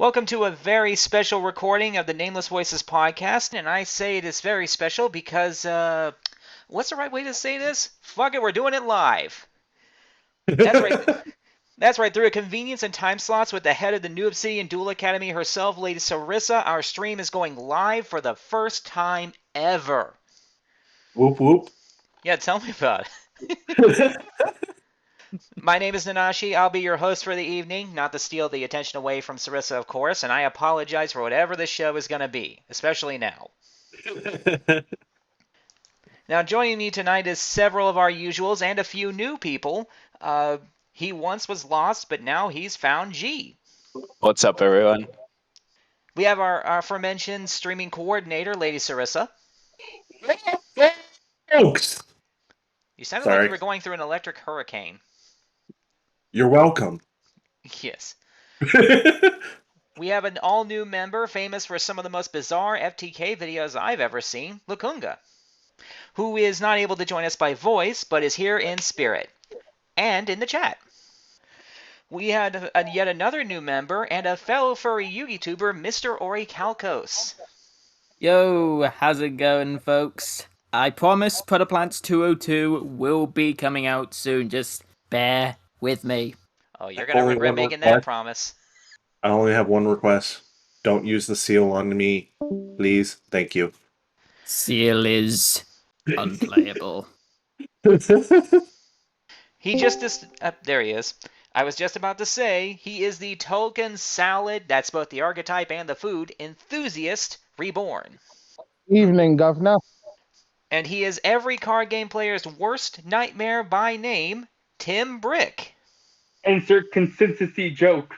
Welcome to a very special recording of the Nameless Voices podcast, and I say it is very special because, what's the right way to say this? Fuck it, we're doing it live. That's right. That's right. Through a convenience and time slots with the head of the New Obsidian Duel Academy herself, Lady Sarisa, our stream is going live for the first time ever. Whoop whoop. Yeah, tell me about it. My name is Nanashi. I'll be your host for the evening, not to steal the attention away from Sarisa, of course, and I apologize for whatever this show is going to be, especially now. Now, joining me tonight is several of our usuals and a few new people. He once was lost, but now he's found G. What's up, everyone? We have our aforementioned streaming coordinator, Lady Sarisa. Folks, You sounded Sorry. like you were going through an electric hurricane. you're welcome. Yes. We have an all-new member famous for some of the most bizarre FTK videos I've ever seen, Lekunga, who is not able to join us by voice, but is here in spirit and in the chat. We had yet another new member and a fellow furry YouTuber, Mr.Orichalcos. Yo, how's it going, folks? I promise Plants 202 will be coming out soon. Just bear with me. Oh, you're going to Only regret one making that request. promise. I only have one request. Don't use the seal on me, please. Thank you. Seal is unplayable. He just there he is. I was just about to say, he is the token salad, that's both the archetype and the food, enthusiast reborn. Evening, Governor. And he is every card game player's worst nightmare by name, Tim Brick. Insert consistency joke.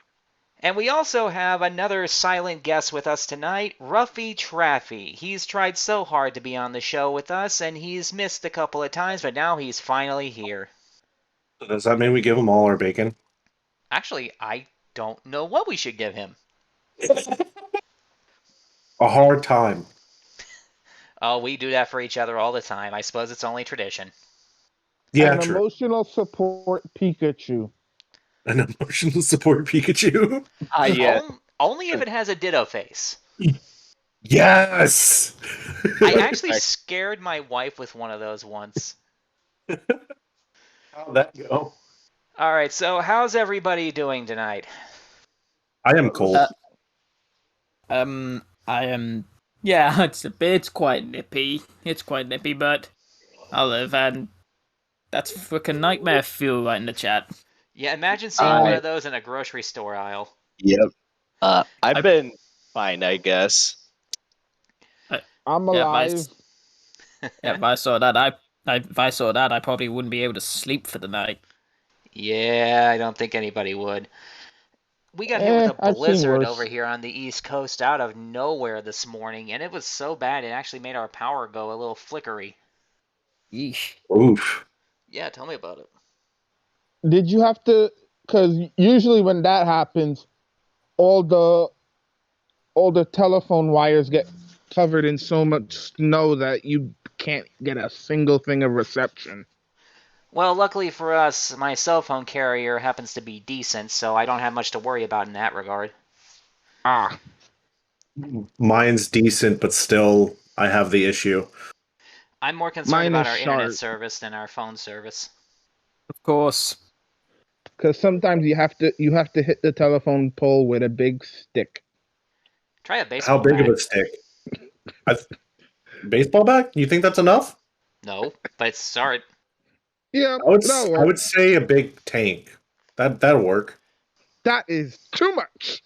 And we also have another silent guest with us tonight, ruffytraffy. He's tried so hard to be on the show with us, and he's missed a couple of times, but now he's finally here. Does that mean we give him all our bacon? Actually, I don't know what we should give him. A hard time. Oh, we do that for each other all the time. I suppose it's only tradition. Yeah, An true. emotional support Pikachu. An emotional support Pikachu. Only if it has a ditto face. Yes! I actually scared my wife with one of those once. How'd that go? All right, so how's everybody doing tonight? I am cold. I am. Yeah, it's quite nippy. It's quite nippy, but other than that's freaking nightmare fuel right in the chat. Yeah, imagine seeing one of those in a grocery store aisle. Yep. I've been fine, I guess. I'm alive. If I saw that, I probably wouldn't be able to sleep for the night. Yeah, I don't think anybody would. We got hit with a I've seen blizzard worse. over here on the East Coast out of nowhere this morning, and it was so bad it actually made our power go a little flickery. Yeesh. Oof. Yeah, tell me about it. Did you have to? Because usually when that happens, all the telephone wires get covered in so much snow that you can't get a single thing of reception. Well, luckily for us, my cell phone carrier happens to be decent, so I don't have much to worry about in that regard. Ah, Mine's decent, but still, I have the issue. I'm more concerned Mine about is our internet sharp. service than our phone service. Of course. because sometimes you have to hit the telephone pole with a big stick. Try a baseball How big bat. of a stick? Baseball bat? You think that's enough? No, but it's start. Yeah, I that'll would work. say a big tank. That'll work. That is too much.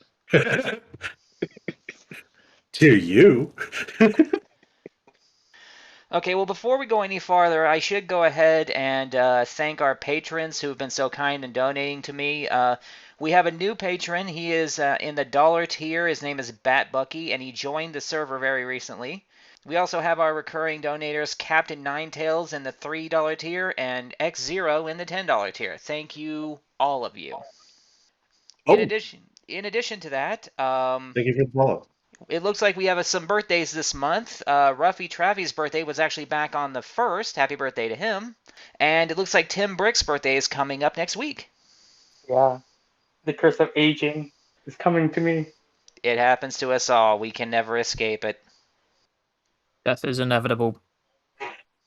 To you. Okay, well, before we go any farther, I should go ahead and thank our patrons who have been so kind in donating to me. We have a new patron. He is in the $1 tier. His name is Bat Bucky, and he joined the server very recently. We also have our recurring donators, Captain Ninetails in the $3 tier and X0 in the $10 tier. Thank you, all of you. In addition to that, Thank you for the follow. it looks like we have some birthdays this month. ruffytraffy's birthday was actually back on the 1st. Happy birthday to him. And it looks like Tim Brick's birthday is coming up next week. Yeah. The curse of aging is coming to me. It happens to us all. We can never escape it. Death is inevitable.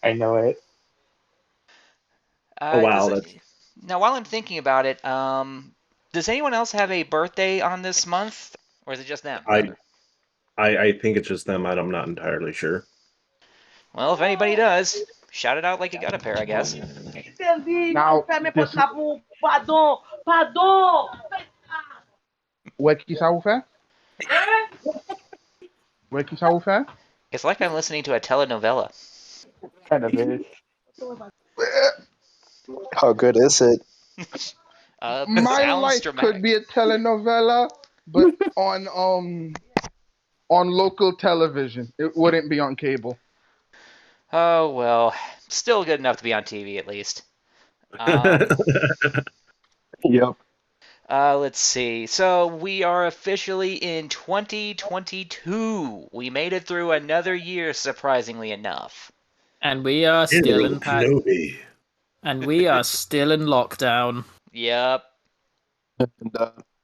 I know it. Oh, wow, Now, while I'm thinking about it, does anyone else have a birthday on this month, or is it just them? I think it's just them. I'm not entirely sure. Well, if anybody does, shout it out like you got a pair, I guess. Now, Pardon, pardon. Où est-ce que ça vous fait? Où est-ce que ça vous fait? It's like I'm listening to a telenovela. Kind of is. How good is it? My Sounds life dramatic. could be a telenovela, but on local television. It wouldn't be on cable. Oh, well, still good enough to be on TV, at least. Yep. Let's see. So we are officially in 2022. We made it through another year, surprisingly enough. And we are still in Kenobi. and we are still in lockdown. Yep. And,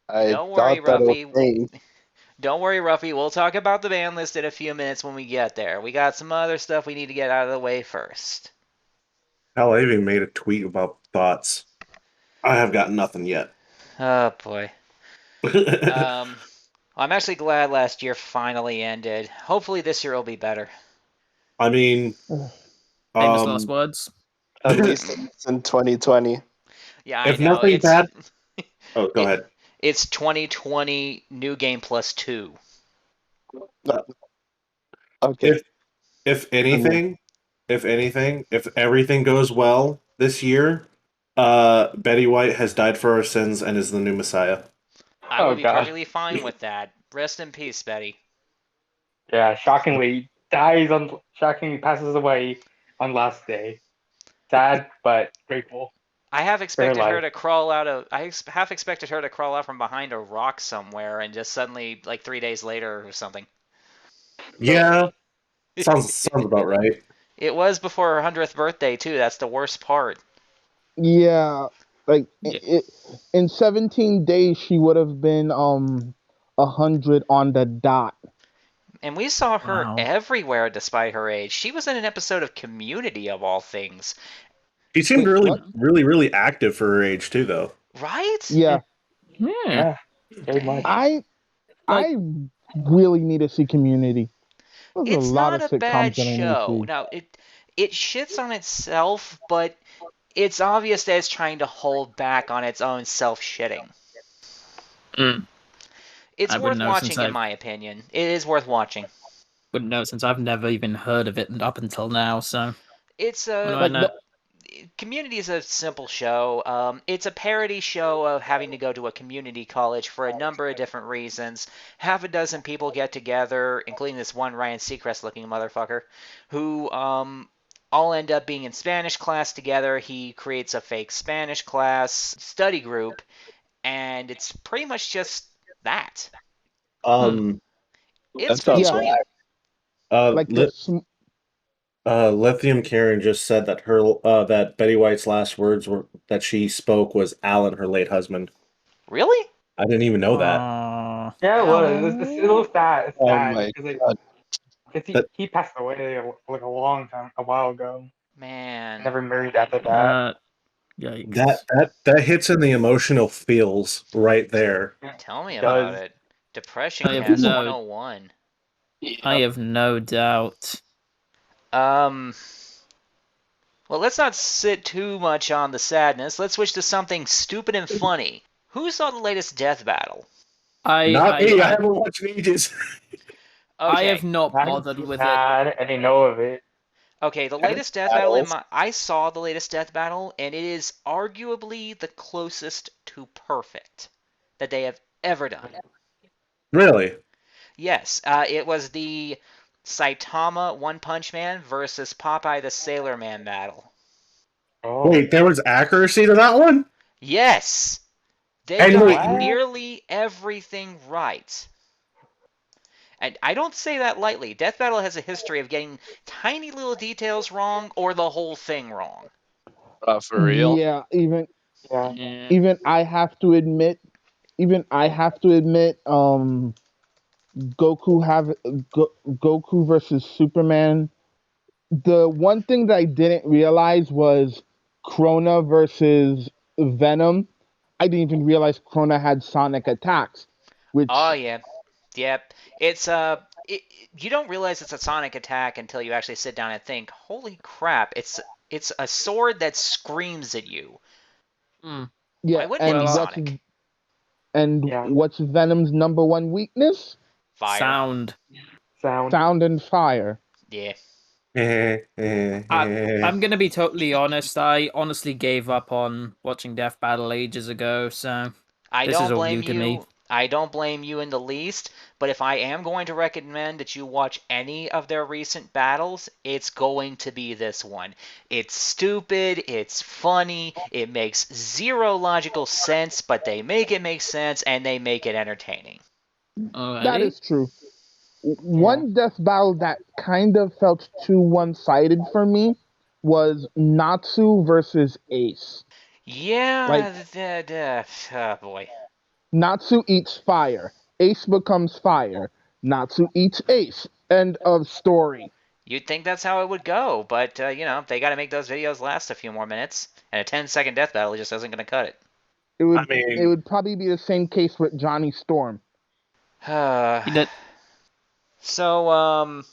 I Don't worry, thought that Ruffy. was me. Don't worry, Ruffy. We'll talk about the ban list in a few minutes when we get there. We got some other stuff we need to get out of the way first. Hell, I even made a tweet about thoughts. I have got nothing yet. Oh, boy. I'm actually glad last year finally ended. Hopefully this year will be better. I mean, Famous last words. At least it's in 2020. Yeah, I if know. nothing bad. Oh, go ahead. It's 2020 New Game Plus 2. Okay. If anything, if everything goes well this year, Betty White has died for our sins and is the new Messiah. I would Oh, be God. perfectly fine with that. Rest in peace, Betty. Yeah, shockingly passes away on last day. Sad, but grateful. I have expected her life. to crawl out of. I half expected her to crawl out from behind a rock somewhere and just suddenly, like 3 days later or something. Yeah, sounds about right. It was before her 100th birthday too. That's the worst part. Yeah, like Yeah. in 17 days she would have been 100 on the dot. And we saw her Wow. everywhere despite her age. She was in an episode of Community of all things. She seemed Wait, what? really active for her age too, though. Right? Yeah, Yeah, very much. I really need to see Community. There's It's a lot not of a bad sitcoms that I need to show. see. Now, it shits on itself, but it's obvious that it's trying to hold back on its own self-shitting. It's I worth wouldn't know watching, since in I've- my opinion. It is worth watching. Wouldn't know since I've never even heard of it up until now. So It's what do I Like know? Community is a simple show. It's a parody show of having to go to a community college for a number of different reasons. Half a dozen people get together, including this one Ryan Seacrest-looking motherfucker, who all end up being in Spanish class together. He creates a fake Spanish class study group, and it's pretty much just that. It's That pretty sounds funny. whack. like Lithium Karen just said that that Betty White's last words were that she spoke was Alan, her late husband. Really? I didn't even know that. Yeah, it was. It's a little sad. It's Oh sad my because god. he passed away like a while ago. Man. Never married after that. Yikes. That hits in the emotional feels right there. Tell me It about does. it. Depression I have Cast no- 101. I have no doubt. Well, let's not sit too much on the sadness. Let's switch to something stupid and funny. Who saw the latest death battle? Not me. I haven't watched in ages. I Okay. have not bothered with it. Sad, and they know of it. Okay, the latest death battle I saw the latest death battle, and it is arguably the closest to perfect that they have ever done. Really? Yes, it was the Saitama One Punch Man versus Popeye the Sailor Man battle. Oh. Wait, there was accuracy to that one? Yes! They And got wait- nearly everything right. And I don't say that lightly. Death Battle has a history of getting tiny little details wrong or the whole thing wrong. For real? Yeah, Yeah. even I have to admit, Goku versus Superman. The one thing that I didn't realize was Krona versus Venom. I didn't even realize Krona had sonic attacks, Oh which yeah, yep. It's you don't realize it's a sonic attack until you actually sit down and think, "Holy crap! It's a sword that screams at you. Hmm. Why yeah, wouldn't it be Well, sonic? Yeah. what's Venom's number one weakness? Fire. sound. Sound. Sound and fire. Yeah. I'm gonna be totally honest. I honestly gave up on watching Death Battle ages ago, so I this is don't all blame new to me. you. I don't blame you in the least, but if I am going to recommend that you watch any of their recent battles, it's going to be this one. It's stupid, it's funny, it makes zero logical sense, but they make it make sense and they make it entertaining. That Alrighty. is true. One death battle that kind of felt too one-sided for me was Natsu versus Ace. Like Yeah, oh boy. Natsu eats fire, Ace becomes fire, Natsu eats Ace. End of story. You'd think that's how it would go, but they got to make those videos last a few more minutes, and a 10-second death battle just isn't going to cut it. It I would mean, it would probably be the same case with Johnny Storm. He did. So,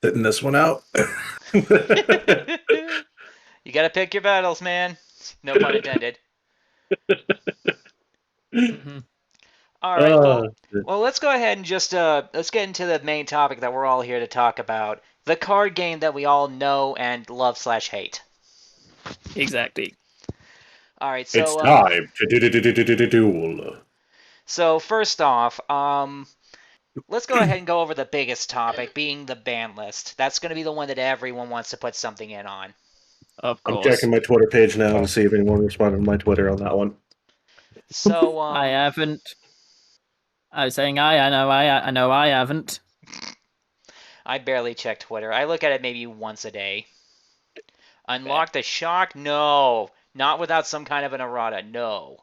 sitting this one out. you gotta pick your battles, man. No pun intended. Mhm. All right, Uh, well, let's go ahead and just let's get into the main topic that we're all here to talk about: the card game that we all know and love/hate. Exactly. All right, it's so time to duel. so first off, let's go ahead and go over the biggest topic, being the ban list. That's going to be the one that everyone wants to put something in on. Of I'm course. checking my Twitter page now to see if anyone responded to my Twitter on that one. So, I haven't. I was saying I know I haven't. I barely check Twitter. I look at it maybe once a day. Unlock the shock? No. Not without some kind of an errata. No.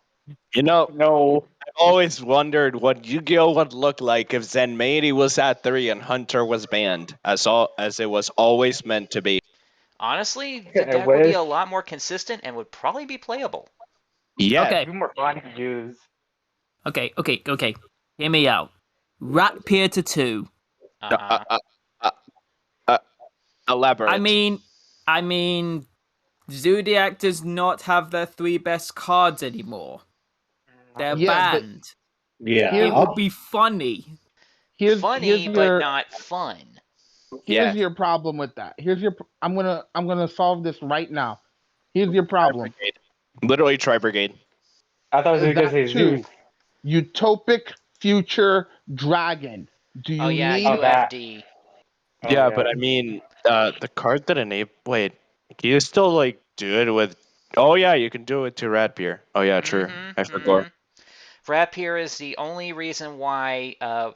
No. I've always wondered what Yu-Gi-Oh would look like if Zenmaity was at 3 and Hunter was banned, as it was always meant to be. Honestly, the I deck would be wish. a lot more consistent and would probably be playable. Yeah. Okay. It'd be more fun to use. Okay. Hear me out. Rat Pier to 2. Uh-huh. Elaborate. I mean, Zodiac does not have their 3 best cards anymore. They're Yeah, but banned. Yeah, It would be funny. Funny, but not fun. Here's your problem with that. I'm gonna solve this right now. Here's your problem. Tri-Brigade. Literally Tri-Brigade. I thought it was going to say That too. Zeus. Utopic Future Dragon. Do you Oh, yeah, need that. UFD. Oh, Yeah, but I mean, the card that wait, can you still like do it with? Oh yeah, you can do it with 2 Rat Beer. Oh yeah, true. I forgot. Rat here is the only reason why, well,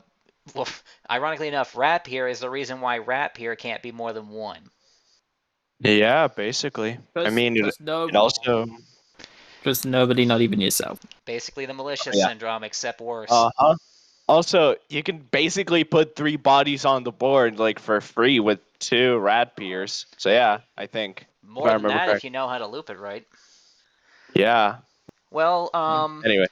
ironically enough, Rat here is the reason why Rat here can't be more than 1. Yeah, basically. I mean, it also. Trust nobody, not even yourself. Basically the malicious syndrome, except worse. Uh-huh. Also, you can basically put 3 bodies on the board like for free with 2 Rat Beers. So yeah, I think. More than that if you know how to loop it right. Yeah. Well, Anyway.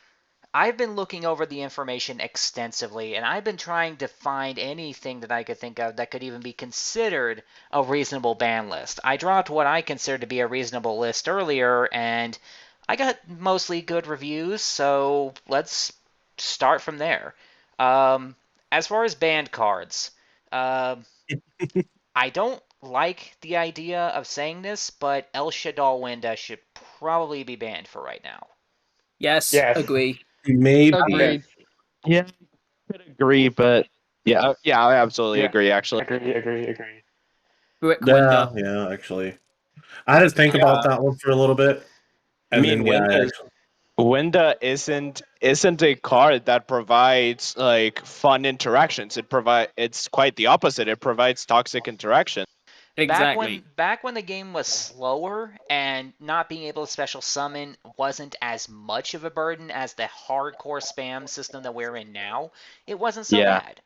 I've been looking over the information extensively, and I've been trying to find anything that I could think of that could even be considered a reasonable ban list. I dropped what I consider to be a reasonable list earlier, and I got mostly good reviews, so let's start from there. As far as banned cards, I don't like the idea of saying this, but El Shadal Winda should probably be banned for right now. Yes. Agree. Maybe. Agreed. Yeah, I could agree, but yeah, I absolutely agree. Actually, Agree. Brick Window. Yeah, actually. I had to think about that one for a little bit. I mean, Winda isn't a card that provides like fun interactions. It's quite the opposite. It provides toxic interaction. Exactly. Back when the game was slower and not being able to special summon wasn't as much of a burden as the hardcore spam system that we're in now, it wasn't so bad.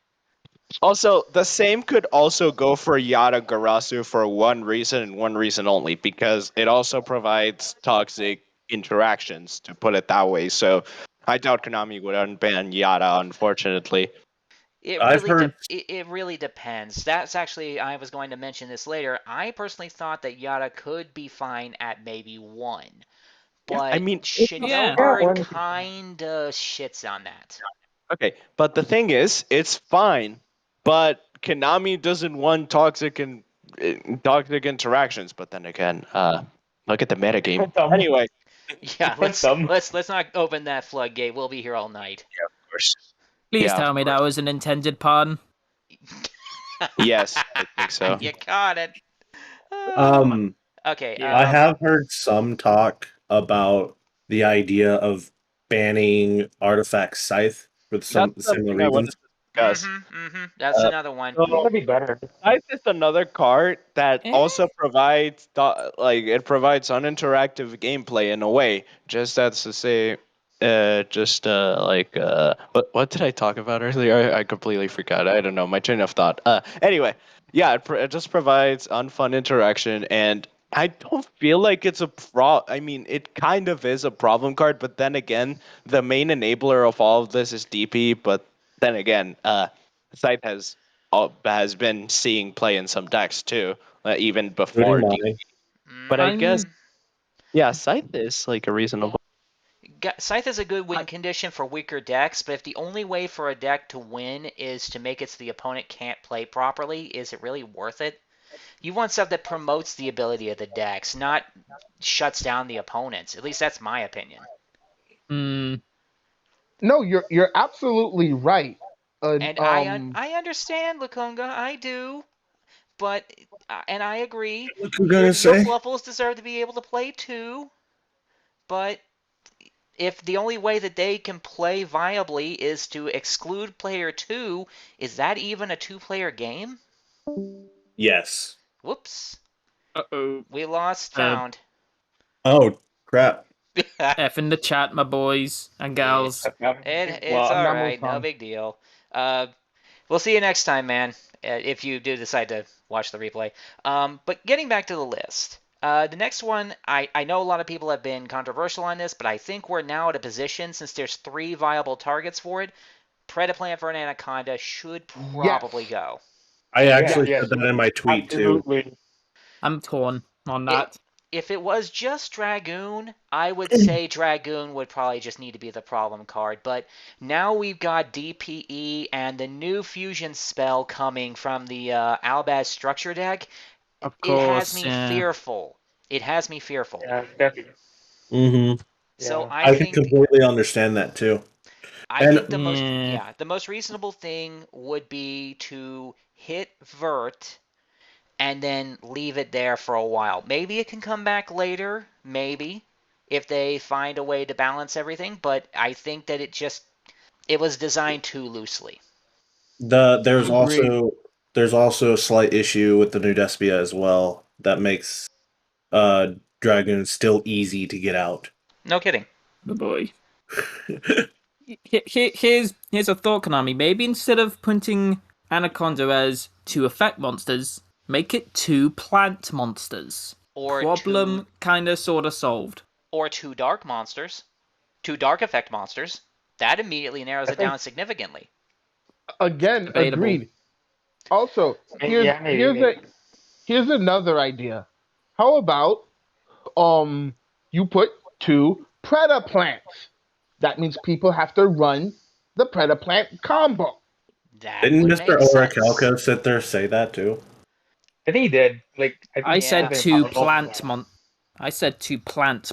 Also, the same could also go for Yata Garasu for one reason and one reason only, because it also provides toxic interactions, to put it that way. So I doubt Konami would unban Yata, unfortunately. I've heard. It really depends. That's actually, I was going to mention this later. I personally thought that Yata could be fine at maybe 1. But I mean, Shinobu kinda shits on that. okay, but the thing is, it's fine, but Konami doesn't want toxic interactions. But then again, look at the metagame. Anyway, Yeah, let's not open that floodgate. We'll be here all night. yeah, of course. Please Yeah, tell of me that was an intended pun. Yes, I think so. You caught it. Okay. I have heard some talk about the idea of banning artifact Scythe for some similar reasons. That's another one. That'd be better. Scythe is another card that also provides uninteractive gameplay in a way. Just as to say, what did I talk about earlier? I completely forgot. I don't know my train of thought. Anyway, yeah, it just provides unfun interaction, and I don't feel like it's a I mean, it kind of is a problem card, but then again, the main enabler of all of this is DP. But then again, Scythe has been seeing play in some decks too, even before DP. But I guess, yeah, Scythe is like a reasonable. Scythe is a good win condition for weaker decks, but if the only way for a deck to win is to make it so the opponent can't play properly, is it really worth it? You want stuff that promotes the ability of the decks, not shuts down the opponents. At least that's my opinion. No, you're absolutely right. And I understand, Lekunga, I do. But, and I agree, your Fluffles deserve to be able to play too. But if the only way that they can play viably is to exclude player 2, is that even a 2-player game? Yes. Whoops. Uh-oh. We lost sound. Oh, crap. F in the chat, my boys and gals. It's alright, no big deal. We'll see you next time, man, if you do decide to watch the replay. But getting back to the list. The next one, I know a lot of people have been controversial on this, but I think we're now at a position, since there's 3 viable targets for it, Predaplant for an Anaconda should probably go. I actually said that in my tweet, Absolutely. too. I'm torn on that. If it was just Dragoon, I would say Dragoon would probably just need to be the problem card. But now we've got DPE and the new fusion spell coming from the Albaz structure deck. Of course, it has me fearful. It has me fearful. Yeah, definitely. Mm-hmm. So I can completely understand that too. I think the most reasonable thing would be to hit Vert and then leave it there for a while. Maybe it can come back later, maybe, if they find a way to balance everything, but I think that it was designed too loosely. There's also a slight issue with the new Despia as well that makes Dragoon still easy to get out. No kidding. Oh boy. Here's a thought, Konami. Maybe instead of putting Anaconda as 2 effect monsters, make it 2 plant monsters. Or problem kind of sort of solved. Or 2 dark monsters. 2 dark effect monsters. That immediately narrows it down significantly. Again, agreed. Also, here's another idea. How about you put 2 Predaplants? That means people have to run the Predaplant combo. Didn't Mr.Orichalcos sit there say that too? I think he did. I said 2 plant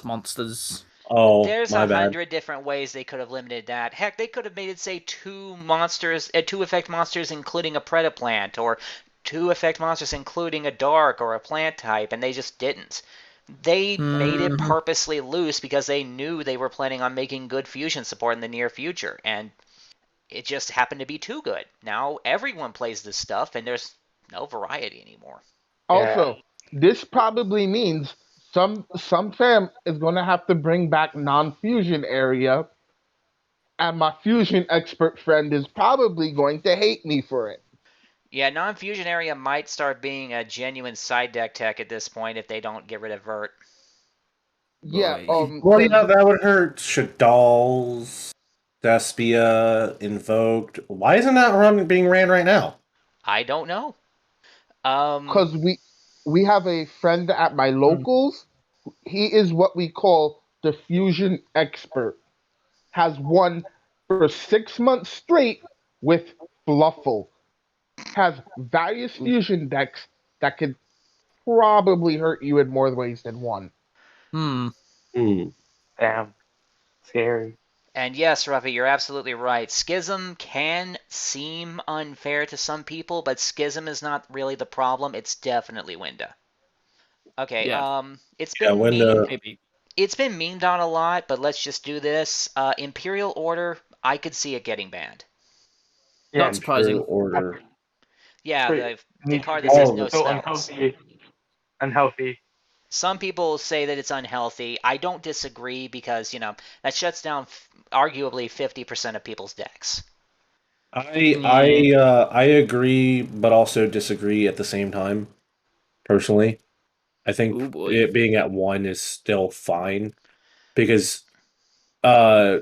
monsters. Oh, there's my 100 different ways they could have limited that. Heck, they could have made it say 2 monsters, 2 effect monsters, including a Predaplant, or 2 effect monsters, including a dark or a plant type, and they just didn't. They made it purposely loose because they knew they were planning on making good fusion support in the near future, and it just happened to be too good. Now everyone plays this stuff, and there's no variety anymore. Also, this probably means some fam is going to have to bring back non-fusion area, and my fusion expert friend is probably going to hate me for it. Yeah, non-fusion area might start being a genuine side deck tech at this point if they don't get rid of Vert. Yeah, Boy. Well, 'cause that would hurt Shadal's, Despia, Invoked. Why isn't that being ran right now? I don't know. because we have a friend at my Hmm. locals. He is what we call the fusion expert. Has won for 6 months straight with Fluffle. Has various fusion decks that could probably hurt you in more ways than one. Hmm. Hmm. Damn. Scary. And yes, Ruffy, you're absolutely right. Schism can seem unfair to some people, but Schism is not really the problem. It's definitely Winda. Okay, Yeah. it's Yeah, been Winda. Maybe. it's been memed on a lot, but let's just do this. Imperial Order, I could see it getting banned. Yeah. Not surprising. Imperial Order. Yeah, Pretty, the needs to card that be says Oh, no so spells. unhealthy. Some people say that it's unhealthy. I don't disagree because, that shuts down arguably 50% of people's decks. Yeah. I agree, but also disagree at the same time. Personally, I think Oh boy. it being at 1 is still fine because uh,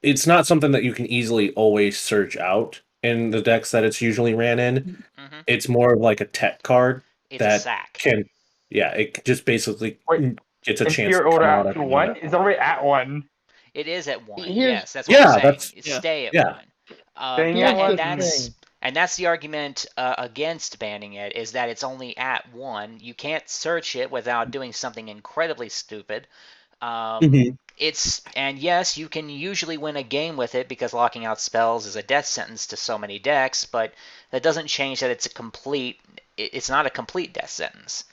it's not something that you can easily always search out in the decks that it's usually ran in. Hmm. It's more of like a tech card It's a that sack. can, yeah, it just basically Wait, gets a chance Imperial to Order come out up at to the end. 1 is already at 1. It is at 1. Here's Yes, that's what I'm Yeah, saying. that's It's Yeah. stay at yeah. 1. Staying Yeah, at here's the 1. thing. and that's the argument against banning it is that it's only at 1. You can't search it without doing something incredibly stupid. Um, Mhm. and yes, you can usually win a game with it because locking out spells is a death sentence to so many decks, but that doesn't change that it's not a complete death sentence.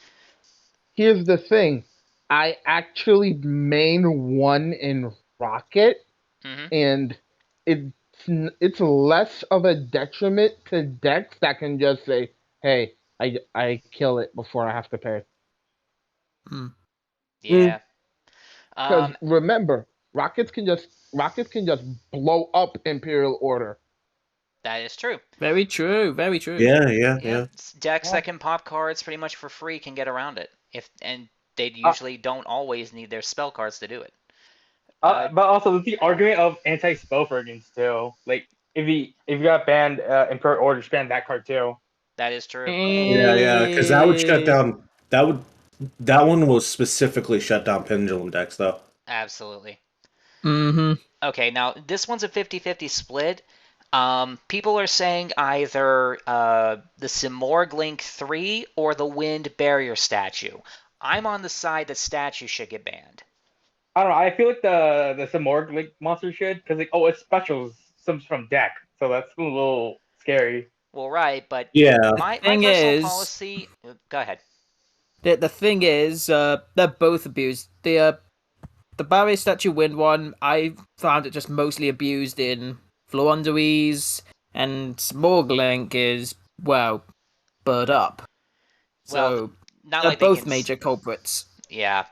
Here's the thing. I actually main one in Rocket, Hmm. and it's it's less of a detriment to decks that can just say, "Hey, I kill it before I have to pay." Hmm. Mm. Yeah. Because Um, remember, rockets can just blow up Imperial Order. that is true. Very true. Very true. Yeah, yeah, Yeah, yeah. decks Yeah. that can pop cards pretty much for free can get around it. And they Uh, usually don't always need their spell cards to do it. but also the argument of anti-spell fragrance too. Like if you got banned Imperial Order, just ban that card too. That is true. Yeah, because that would shut Eh, down. That one will specifically shut down pendulum decks, though. Absolutely. mhm. Okay, now this one's a 50-50 split. People are saying either the Simorg Link 3 or the Wind Barrier statue. I'm on the side that statue should get banned. I don't know. I feel like the Samorg like monster should because like it's specials some from deck, so that's a little scary. Well, right, but Yeah. my Thing personal is, policy. Go ahead. the thing is, they're both abused. The Barry statue wind one, I found it just mostly abused in Floowandereeze, and Smorglink is, well, bird up. Well, So not they're like they both can. major culprits. Yeah.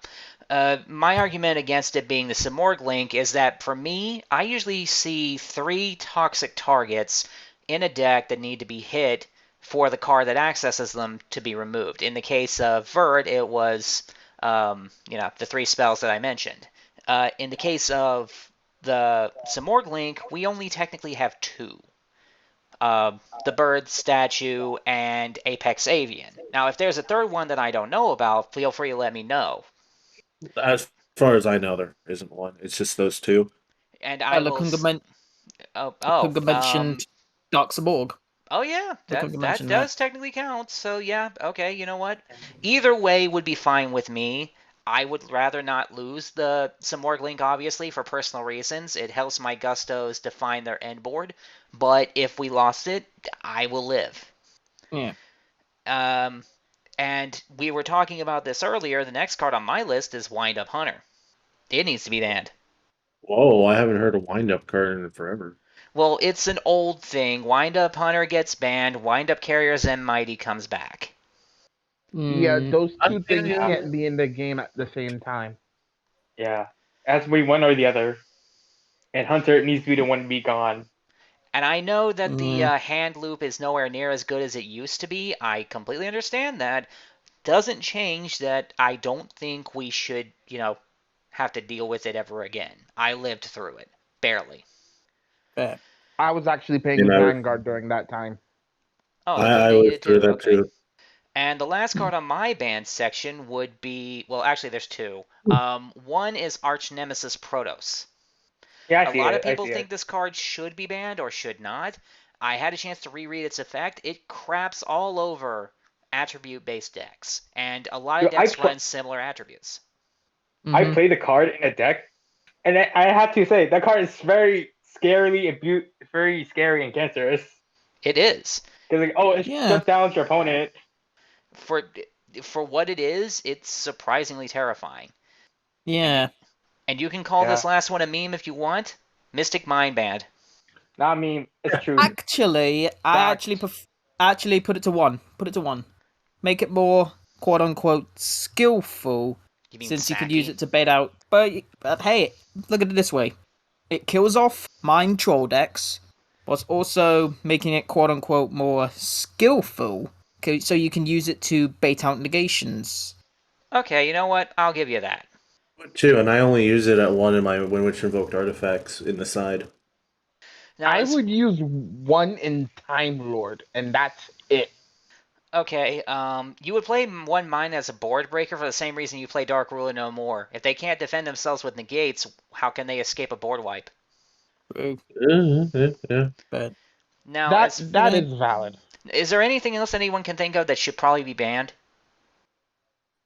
My argument against it being the Simorg Link is that for me, I usually see 3 toxic targets in a deck that need to be hit for the card that accesses them to be removed. In the case of Vert, it was the 3 spells that I mentioned. In the case of the Simorg Link, we only technically have 2. The bird statue and Apex Avian. Now, if there's a third one that I don't know about, feel free to let me know. As far as I know, there isn't one. It's just those two. And I will. Oh, oh, Lekunga mentioned Dark Saborg. oh yeah, Lekunga that mentioned that. does technically count. So yeah, okay. You know what? Either way would be fine with me. I would rather not lose the Simorg Link, obviously, for personal reasons. It helps my Gustos define their end board. But if we lost it, I will live. Yeah. Um, and we were talking about this earlier. The next card on my list is Wind Up Hunter. It needs to be banned. Whoa, I haven't heard a wind up card in forever. Well, it's an old thing. Wind Up Hunter gets banned. Wind Up Carrier Zen Mighty comes back. Yeah, Mm, those two Yeah, things yeah, Yeah, can't be in the game at the same time. yeah. It has to be one or the other. And Hunter needs to be the one to be gone. And I know that the Mm. hand loop is nowhere near as good as it used to be. I completely understand that. Doesn't change that I don't think we should, have to deal with it ever again. I lived through it. Barely. Fair. I was actually playing And Vanguard during that time. Oh, I you lived did through too. that Okay. too. And the last card on my banned section would be, well, actually, there's two. One is Arch Nemesis Protos. Yeah, I A see lot of it. I people see think it. this card should be banned or should not. I had a chance to reread its effect. It craps all over attribute-based decks, and a lot of Dude, decks run similar attributes. I Mhm. played the card in a deck, and I have to say that card is very scary and cancerous. It is. Because it Yeah. shuts down your opponent. For what it is, it's surprisingly terrifying. Yeah. And you can call this last one a meme if you want. Mystic Mind Band. Not I mean, it's true. Actually, I Fact. actually put it to one. Put it to one. Make it more quote unquote skillful, You mean since you could Saki? use it to bait out. But hey, look at it this way: it kills off mind troll decks, whilst also making it quote unquote more skillful, so you can use it to bait out negations. Okay, you know what? I'll give you that. Too, and I only use it at one in my When Witch Invoked artifacts in the side. Now, I would use one in Time Lord, and that's it. okay, you would play one Mind as a board breaker for the same reason you play Dark Ruler no more. If they can't defend themselves with negates, how can they escape a board wipe? Yeah. But Now, That is valid. is there anything else anyone can think of that should probably be banned?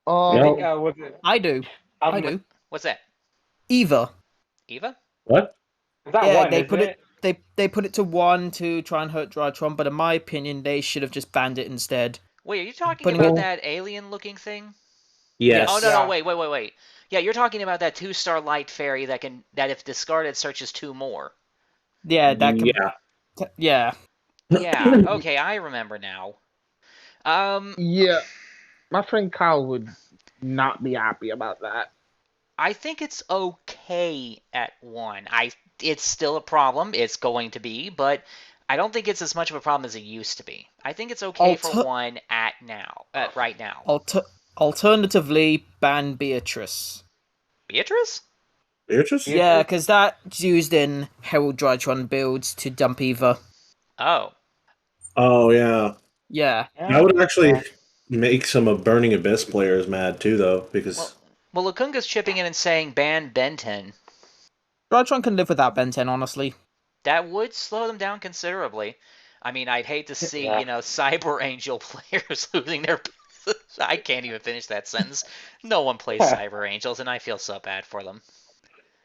I think No. was it? I do. I do. What's that? Eva. Eva? What? It's not Yeah, one, they isn't put it? they put it to one to try and hurt Drytron, but in my opinion, they should have just banned it instead. Wait, are you talking Putting about it- that alien-looking thing? Yes. Oh no, Yeah. wait. Yeah, you're talking about that 2-star light fairy that if discarded searches 2 more. Yeah, that can. Yeah. Yeah. Yeah, okay, I remember now. Yeah, my friend Kyle would not be happy about that. I think it's okay at 1. It's still a problem. It's going to be, but I don't think it's as much of a problem as it used to be. I think it's okay for 1 right now. Alternatively, ban Beatrice. Beatrice? Beatrice? Yeah, because that's used in Herald Drytron builds to dump Eva. Oh. Oh, yeah. Yeah. That would actually make some of Burning Abyss players mad, too, though, because... Well, Lekunga's chipping in and saying ban Benten. Drytron can live without Ben 10, honestly. That would slow them down considerably. I mean, I'd hate to see, Cyber Angel players losing their... I can't even finish that sentence. No one plays Cyber Angels, and I feel so bad for them.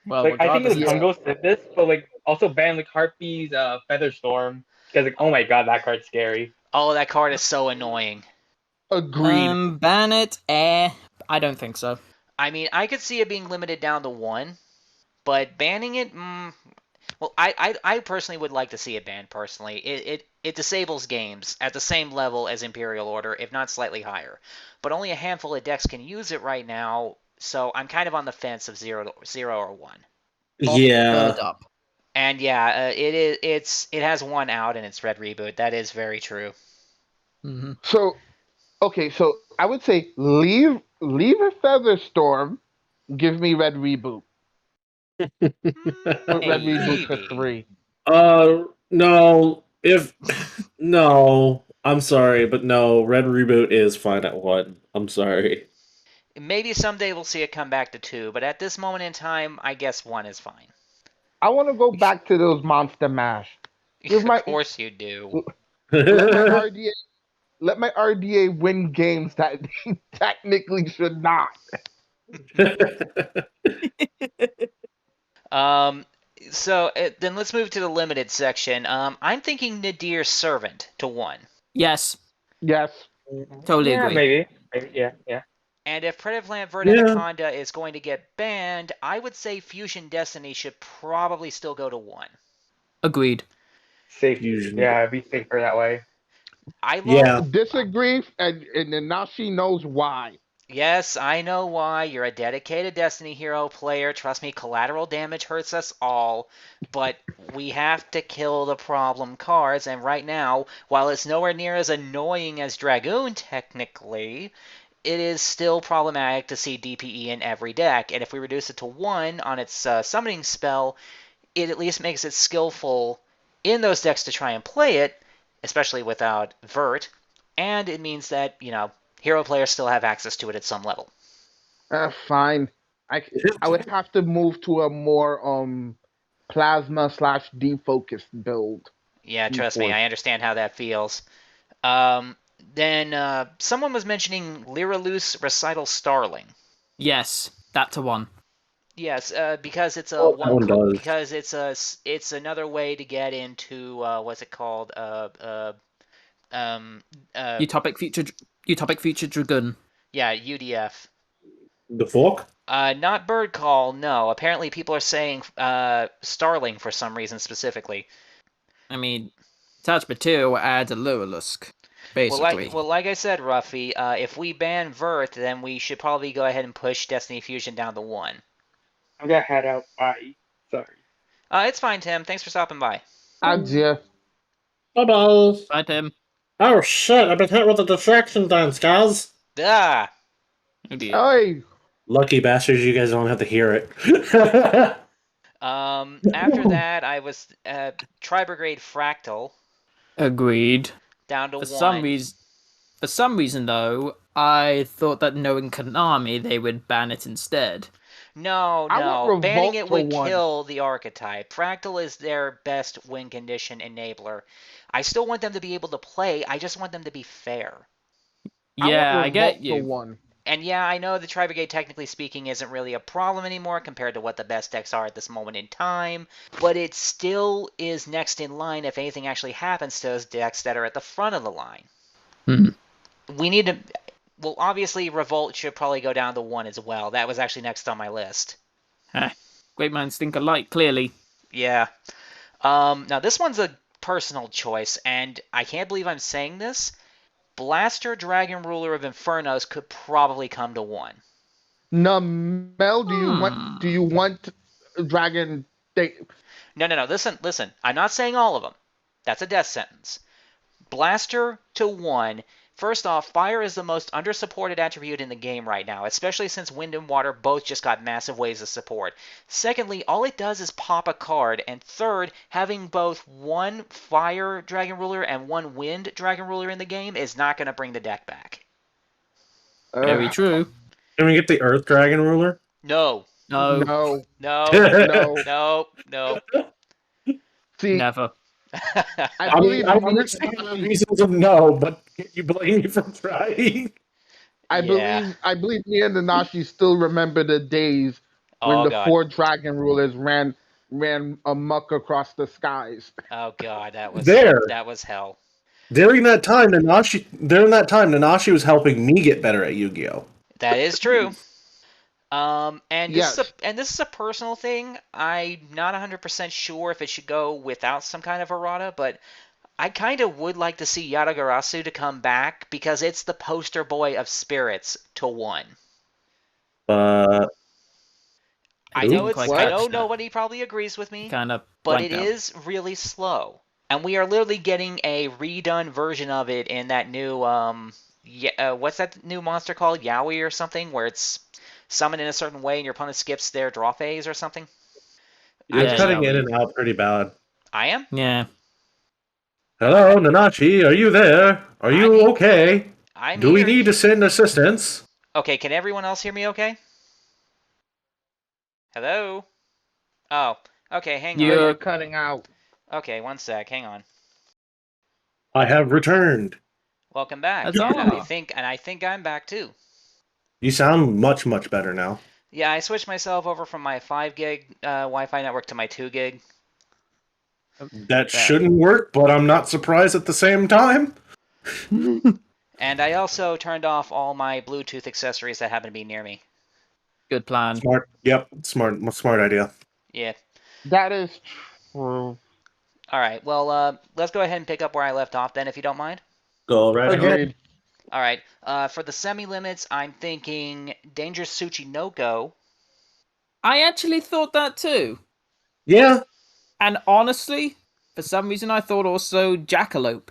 Well, Like, I think regardless, Lekunga said this, but also ban Harpy's Featherstorm. Because oh my god, that card's scary. Oh, that card is so annoying. Agreed. ban it. I don't think so. I mean, I could see it being limited down to 1, but banning it, well, I personally would like to see it banned. Personally, it disables games at the same level as Imperial Order, if not slightly higher. But only a handful of decks can use it right now, so I'm kind of on the fence of 0 or 1. Yeah. Up. And yeah, it has 1 out in its red reboot. That is very true. Mm-hmm. So, okay, so I would say leave a Featherstorm, give me red reboot. Red reboot for 3. No. No. I'm sorry, but no. Red Reboot is fine at 1. I'm sorry. Maybe someday we'll see it come back to 2, but at this moment in time, I guess 1 is fine. I want to go back to those Monster Mash. Of course you do. Let my RDA win games that they technically should not. So then let's move to the limited section. I'm thinking Nadir's Servant to 1. Yes. Yes. Totally agree. Maybe. Yeah. And if Predator Plant Vert Anaconda is going to get banned, I would say Fusion Destiny should probably still go to 1. Agreed. Safe. Fusion. Yeah, be safer that way. I love. Disagree, and now she knows why. Yes, I know why. You're a dedicated Destiny hero player. Trust me, collateral damage hurts us all. But we have to kill the problem cards, and right now, while it's nowhere near as annoying as Dragoon, technically, it is still problematic to see DPE in every deck. And if we reduce it to 1 on its summoning spell, it at least makes it skillful in those decks to try and play it, especially without Vert. And it means that, hero players still have access to it at some level. Fine. I would have to move to a more plasma / defocused build. Yeah, trust me, before. I understand how that feels. Then someone was mentioning Lyraloose Recital Starling. Yes, that to 1. Yes, because it's a Oh, that one does. because it's another way to get into what's it called? Utopic Future Dragoon. Yeah, UDF. The fork? Not Bird Call, no. Apparently people are saying Starling for some reason specifically. I mean, Attachment 2 adds a Lurlusk, basically. Well, like I said, Ruffy, if we ban Vert, then we should probably go ahead and push Destiny Fusion down to 1. I'm gonna head out. Bye. Sorry. It's fine, Tim. Thanks for stopping by. Adieu. Bye-bye. Bye, Tim. Oh shit, I've been hit with a distraction dance, guys. Ah! Oh dear. Hey. Lucky bastards, you guys don't have to hear it. After that, I was Tri-Brigade Fractal Agreed. down to For 1. some reason, though, I thought that knowing Konami, they would ban it instead. No, I want no. Banning Revolt it for would 1. kill the archetype. Fractal is their best win condition enabler. I still want them to be able to play. I just want them to be fair. Yeah, I get For you. 1. And yeah, I know the Tri-Brigade, technically speaking, isn't really a problem anymore compared to what the best decks are at this moment in time, but it still is next in line if anything actually happens to those decks that are at the front of the line. We need to... Well, obviously, Revolt should probably go down to 1 as well. That was actually next on my list. Great minds think alike, clearly. Yeah. Now, this one's a personal choice, and I can't believe I'm saying this. Blaster Dragon Ruler of Infernos could probably come to 1. Now, Mel, do you want Dragon? No. Listen. I'm not saying all of them. That's a death sentence. Blaster to 1. First off, fire is the most under-supported attribute in the game right now, especially since wind and water both just got massive waves of support. Secondly, all it does is pop a card. And third, having both 1 fire Dragon Ruler and 1 wind Dragon Ruler in the game is not going to bring the deck back. Very true. Can we get the Earth Dragon Ruler? No. No. No. See, Never. I believe I understand the reasons of no, but can you blame me for trying? I believe me and Nanashi still remember the days when the 4 Dragon Rulers ran amok across the skies. Oh god, that was hell. During that time, Nanashi was helping me get better at Yu-Gi-Oh. That is true. And Yes. this is a personal thing. I'm not 100% sure if it should go without some kind of errata, but I kind of would like to see Yatagarasu to come back because it's the poster boy of spirits to 1. But I know What? nobody probably agrees with me, Kind of. but it is really slow. And we are literally getting a redone version of it in that new what's that new monster called? Yowie or something, where it's summoned in a certain way and your opponent skips their draw phase or something. you're cutting in and out pretty bad. I am? Yeah. Hello, Nanashi, are you there? Are you okay? Do we here. need to send assistance? Okay, can everyone else hear me okay? Hello? Oh, okay, hang on. You're cutting out. Okay, one sec, hang on. I have returned. Welcome back. That's And all. I think I'm back too. You sound much, much better now. Yeah, I switched myself over from my 5 gig Wi-Fi network to my 2 gig. That shouldn't work, but I'm not surprised at the same time. And I also turned off all my Bluetooth accessories that happen to be near me. Good plan. Smart. Yep, smart idea. Yeah. That is true. All right. Well, let's go ahead and pick up where I left off then, if you don't mind. Go right ahead. Agreed. All right. For the semi-limits, I'm thinking Danger Tsuchinoko. I actually thought that too. Yeah, And honestly, for some reason I thought also Jackalope.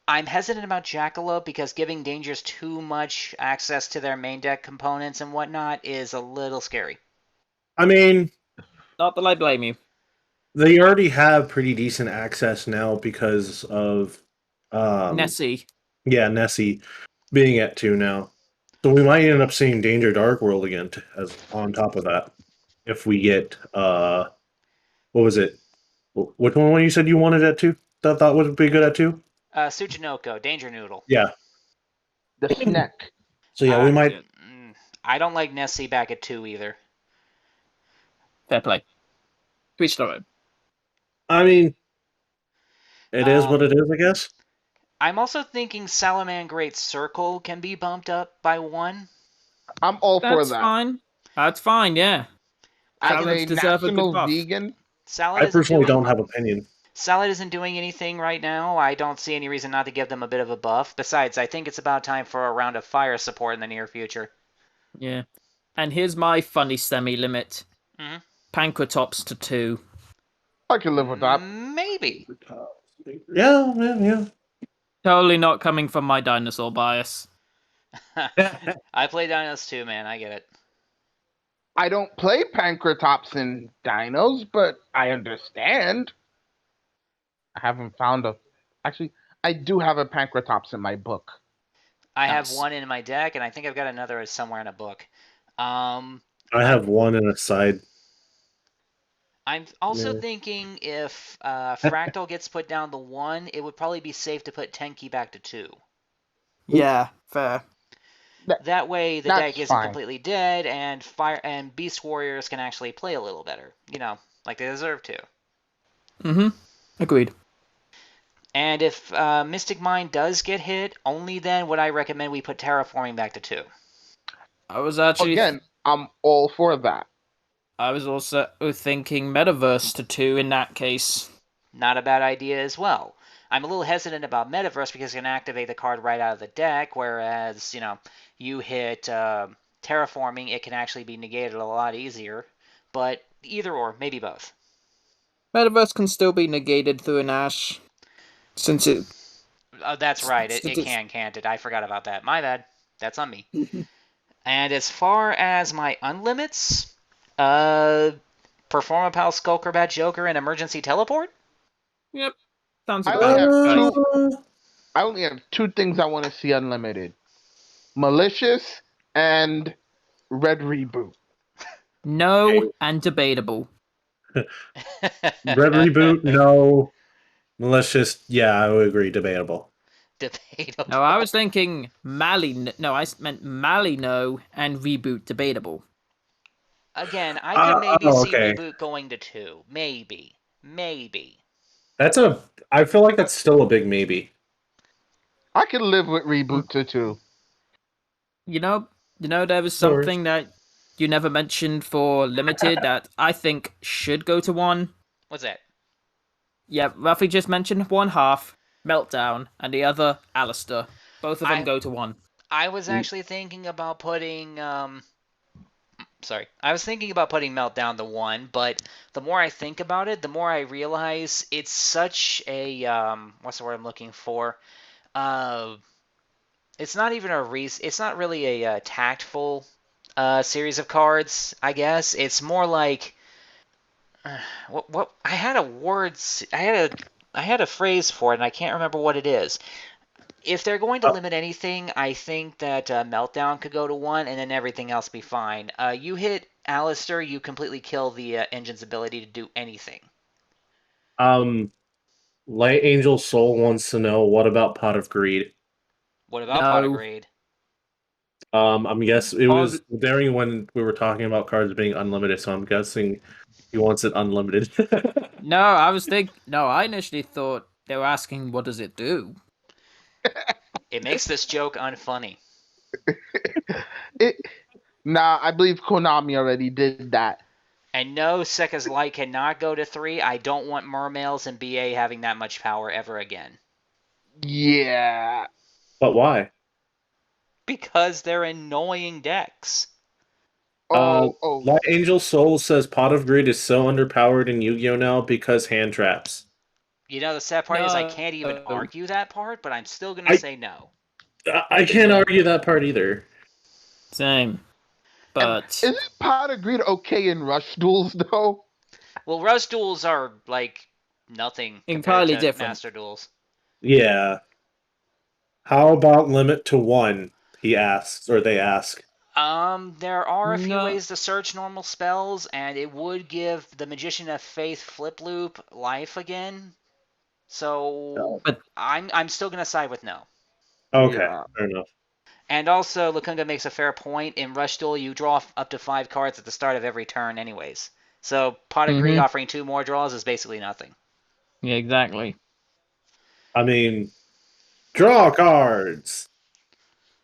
I'm hesitant about Jackalope because giving Dangers too much access to their main deck components and whatnot is a little scary. I mean, Not that I blame you. they already have pretty decent access now because of Nessie. yeah, Nessie being at 2 now. So we might end up seeing Danger Dark World again as on top of that. If we get what was it? Which one you said you wanted at 2? That thought would be good at 2? Tsuchinoko, Danger Noodle. Yeah. The snack. So yeah, we might I don't like Nessie back at 2 either. Fair play. Twitch their own. I mean it is what it is, I guess. I'm also thinking Salamangreat Circle can be bumped up by 1. I'm all for That's that. fine. That's fine, yeah. As Salads a deserve a good national buff. vegan, Salad I isn't personally doing don't have opinion. Salad isn't doing anything right now. I don't see any reason not to give them a bit of a buff. Besides, I think it's about time for a round of fire support in the near future. Yeah. And here's my funny semi-limit. Mhm. Pankratops to 2. I can live with that. Maybe. Yeah. Totally not coming from my dinosaur bias. I play Dinos too, man. I get it. I don't play Pankratops and Dinos, but I understand. I haven't found a. Actually, I do have a Pankratops in my book. I have Nice. one in my deck, and I think I've got another somewhere in a book. I have one in a side. I'm also Yeah. thinking if Fractal gets put down to 1, it would probably be safe to put Tenki back to 2. Yeah, fair. That way, the That's deck isn't fine. completely dead, and Fire and Beast Warriors can actually play a little better. You know, like they deserve to. Mm-hmm. Agreed. And if Mystic Mind does get hit, only then would I recommend we put Terraforming back to 2. I was actually Again, I'm all for that. I was also thinking Metaverse to 2 in that case. Not a bad idea as well. I'm a little hesitant about Metaverse because you can activate the card right out of the deck, whereas, you hit Terraforming, it can actually be negated a lot easier. But either or, maybe both. Metaverse can still be negated through an Ash. Since it... Oh, that's right. It Since can, can't it? I forgot about that. My bad. That's on me. And as far as my unlimits, Performapal, Skullcrobat, Joker, and Emergency Teleport? Yep. Sounds I about only right. I only have 2 things I want to see unlimited: malicious and red reboot. No and debatable. Red reboot, no. Malicious, yeah, I would agree, debatable. Debatable. No, I was thinking Mali. No, I meant Mali no and reboot debatable. Again, I could maybe see okay. Reboot going to 2. Maybe. I feel like that's still a big maybe. I could live with reboot to 2. You know, there was something that you never mentioned for limited that I think should go to 1. What's that? Yeah, Ruffy just mentioned 1/2, Meltdown, and the other, Alistair. Both of them go to 1. I was actually thinking about putting I was thinking about putting Meltdown to 1, but the more I think about it, the more I realize it's such a what's the word I'm looking for? It's not even it's not really a tactful series of cards, I guess. It's more like what I had I had a phrase for it and I can't remember what it is. If they're going to limit anything, I think that Meltdown could go to 1, and then everything else be fine. You hit Alistair, you completely kill the engine's ability to do anything. Light Angel Soul wants to know, what about Pot of Greed? What about Pot of Greed? I'm guessing it was during when we were talking about cards being unlimited, so I'm guessing he wants it unlimited. No, I initially thought they were asking what does it do? It makes this joke unfunny. Nah, I believe Konami already did that. And no, Sekka's Light cannot go to 3. I don't want Mermails and BA having that much power ever again. Yeah. But why? Because they're annoying decks. Oh, Light Angel Soul says Pot of Greed is so underpowered in Yu-Gi-Oh now because hand traps. You know, the sad part is I No. can't even argue that part, but I'm still going I- to say no. I can't argue that part either. Same. But isn't Pot of Greed okay in Rush Duels though? Well, Rush Duels are, like, nothing compared entirely to different. Master Duels. Yeah. How about limit to 1? He asks, or they ask. There are a few No. ways to search normal spells, and it would give the Magician of Faith flip loop life again. So, But- I'm still gonna side with no. Okay, Yeah. fair enough. And also, Lekunga makes a fair point. In Rush Duel, you draw up to 5 cards at the start of every turn, anyways. So, Pot of Greed offering 2 more draws is basically nothing. Yeah, exactly. I mean, draw cards.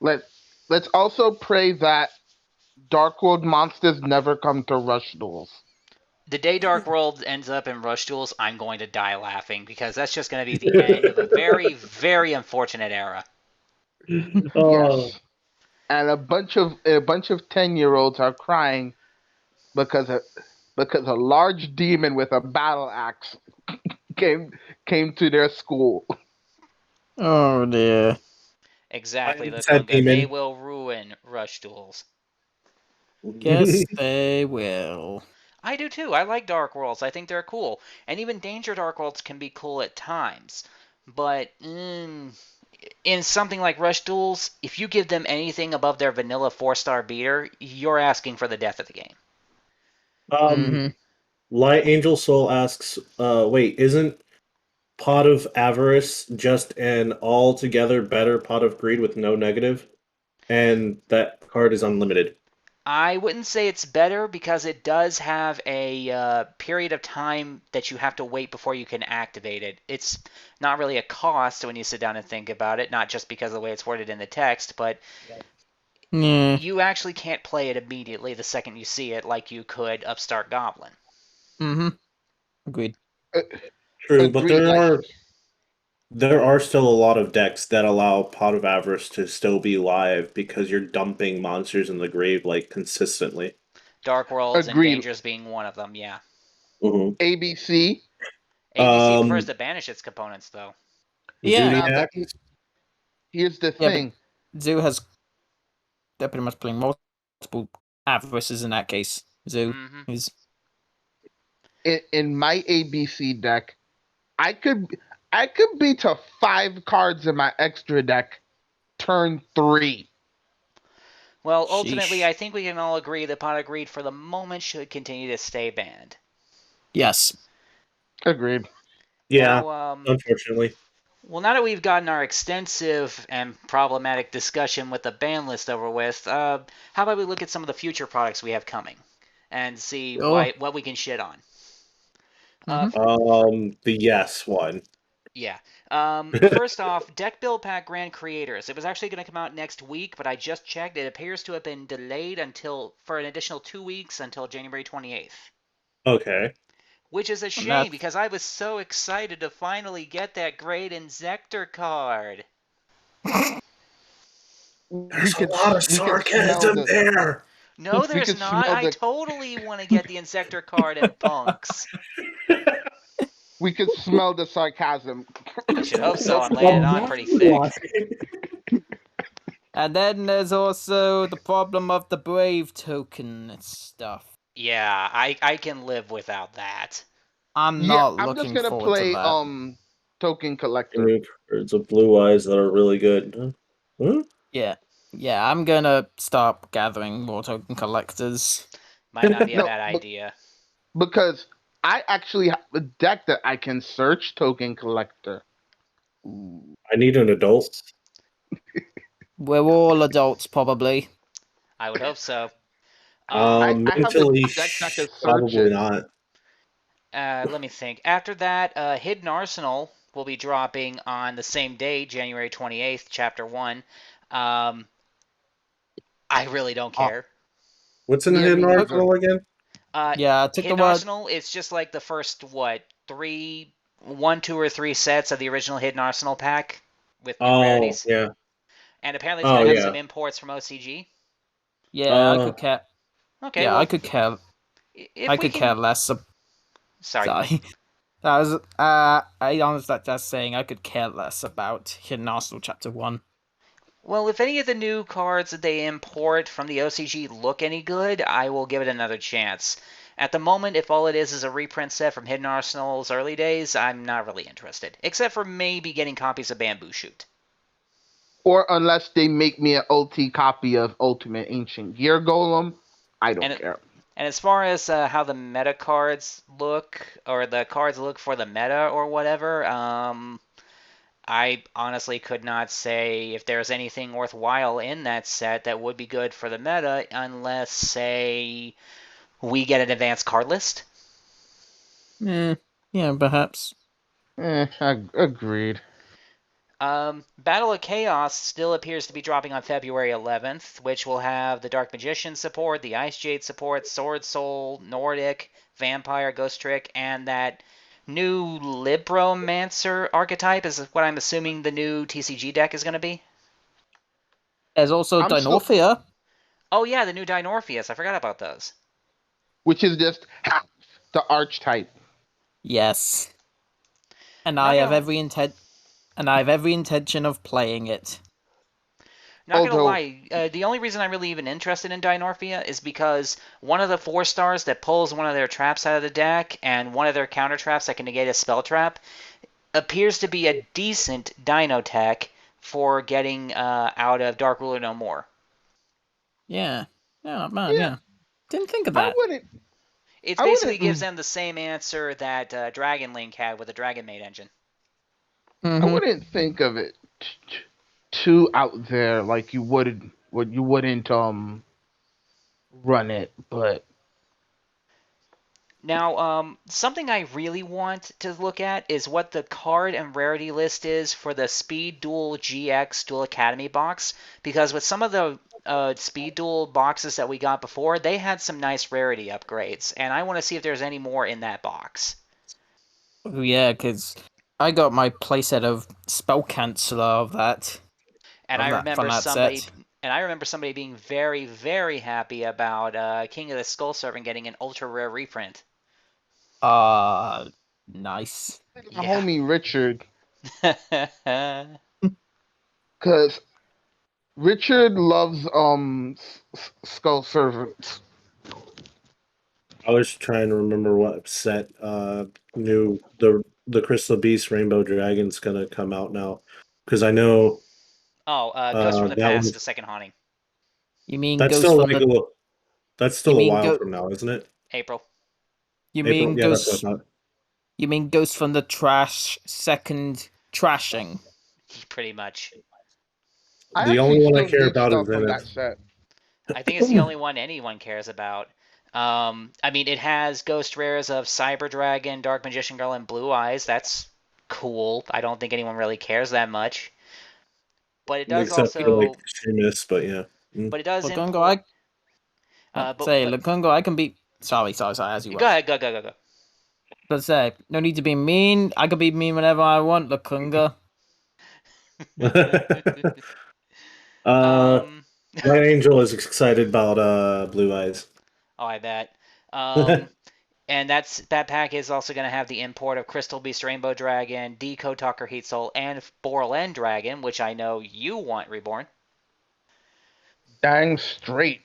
Let's also pray that Dark World monsters never come to Rush Duels. The day Dark World ends up in Rush Duels, I'm going to die laughing because that's just going to be the end of a very, very unfortunate era. Oh, Yes. And a bunch of 10-year-olds are crying because a large demon with a battle axe came to their school. Oh dear. Exactly, I said Lekunga. They demon. will ruin Rush Duels. Guess they will. I do too. I like Dark Worlds. I think they're cool. And even Danger Dark Worlds can be cool at times. But in something like Rush Duels, if you give them anything above their vanilla 4-star beater, you're asking for the death of the game. Light Angel Soul asks, wait, isn't Pot of Avarice just an altogether better Pot of Greed with no negative? And that card is unlimited. I wouldn't say it's better because it does have a period of time that you have to wait before you can activate it. It's not really a cost when you sit down and think about it, not just because of the way it's worded in the text, but Yeah. you actually can't play it immediately the second you see it like you could Upstart Goblin. Agreed. True, but Agreed. there are still a lot of decks that allow Pot of Avarice to still be live because you're dumping monsters in the grave like consistently. Dark Worlds and Agreed. Dangers being one of them, yeah. Mm-hmm. ABC. ABC prefers to banish its components, though. Yeah. Now, Zodiac. here's the Yeah, thing. Zoo has. They're pretty much playing multiple avarices in that case. Zoo Mm-hmm. is. In my ABC deck, I could be to 5 cards in my extra deck turn 3. Well, ultimately, Sheesh. I think we can all agree that Pot of Greed for the moment should continue to stay banned. Yes. Agreed. Yeah, Now, unfortunately. well, now that we've gotten our extensive and problematic discussion with the ban list over with, how about we look at some of the future products we have coming and see what we can shit on. The yes one. Yeah. First off, Deck Build Pack Grand Creators. It was actually going to come out next week, but I just checked. It appears to have been delayed for an additional 2 weeks until January 28th. Okay. Which is a shame because I was so excited to finally get that great Inzektor card. There's a lot of sarcasm there. No, there's not. I totally want to get the Inzektor card at Bunks. We could smell the sarcasm. I should hope so. I'm laying it on pretty thick. And then there's also the problem of the Brave token stuff. Yeah, I can live without that. I'm not I'm looking just gonna forward play to that. Token Collector. New cards of blue eyes that are really good. Huh? Yeah, I'm gonna start gathering more token collectors. Might not be a No, bad idea. Because I actually have a deck that I can search Token Collector. I need an adult. We're all adults, probably. I would hope so. I have a Mentally, deck that can search probably it. not. Let me think. After that, Hidden Arsenal will be dropping on the same day, January 28th, Chapter 1. I really don't care. What's in the Hidden Arsenal again? Yeah, I took Hidden the word. Arsenal, it's just like the first, 2 or 3 sets of the original Hidden Arsenal pack with new rarities. Yeah. And apparently it's Oh going to have yeah. some imports from OCG. Yeah, I could care. Okay, Yeah, well, I could care. if I we could care can... less. Sorry. Sorry. That was I honestly just saying I could care less about Hidden Arsenal Chapter 1. Well, if any of the new cards that they import from the OCG look any good, I will give it another chance. At the moment, if all it is a reprint set from Hidden Arsenal's early days, I'm not really interested. Except for maybe getting copies of Bamboo Shoot. Or unless they make me an OT copy of Ultimate Ancient Gear Golem, I don't care. And as far as how the meta cards look, or the cards look for the meta or whatever, I honestly could not say if there's anything worthwhile in that set that would be good for the meta unless, say, we get an advanced card list. Yeah, perhaps. Agreed. Battle of Chaos still appears to be dropping on February 11th, which will have the Dark Magician support, the Ice Jade support, Sword Soul, Nordic, Vampire, Ghost Trick, and that new Libromancer archetype is what I'm assuming the new TCG deck is going to be. There's also Dinorphia. Oh yeah, the new Dinorpheus. I forgot about those. Which is just half the archetype. Yes. And I have every intention of playing it. Not gonna lie, the only reason I'm really even interested in Dinorphia is because one of the 4-stars that pulls one of their traps out of the deck and one of their counter traps that can negate a spell trap appears to be a decent Dino tech for getting out of Dark Ruler No More. Yeah. Yeah, not bad, yeah. Didn't think of that. It basically gives them the same answer that Dragon Link had with the Dragon Maid engine. I wouldn't think of it too out there like you wouldn't run it, but now something I really want to look at is what the card and rarity list is for the Speed Duel GX Duel Academy box, because with some of the Speed Duel boxes that we got before, they had some nice rarity upgrades, and I want to see if there's any more in that box. Oh yeah, because I got my playset of Spell Canceller of that. And I remember somebody being very, very happy about King of the Skull Servant getting an ultra rare reprint. Nice. My homie Richard, because Richard loves Skull Servants. I was trying to remember what set new the Crystal Beast Rainbow Dragon's gonna come out now, because I know. Ghost from the Past, the second haunting. You mean that's Ghost still from that's still a while from now, isn't it? April. You April? mean Yeah, Ghost? that's what I thought. You mean Ghost from the Trash second trashing? Pretty much. The only one I care about is from that set. I think it's the only one anyone cares about. I mean, it has ghost rares of Cyber Dragon, Dark Magician Girl, and Blue Eyes. That's cool. I don't think anyone really cares that much. But it does Except for like extremists, but yeah. But it does Lekunga, Lekunga, I can be... Sorry, as you were. Go ahead. But say, no need to be mean. I can be mean whenever I want, Lekunga. My angel is excited about Blue Eyes. Oh, I bet. And that pack is also going to have the import of Crystal Beast Rainbow Dragon, Decode Talker Heat Soul, and Borland Dragon, which I know you want reborn. Dang straight.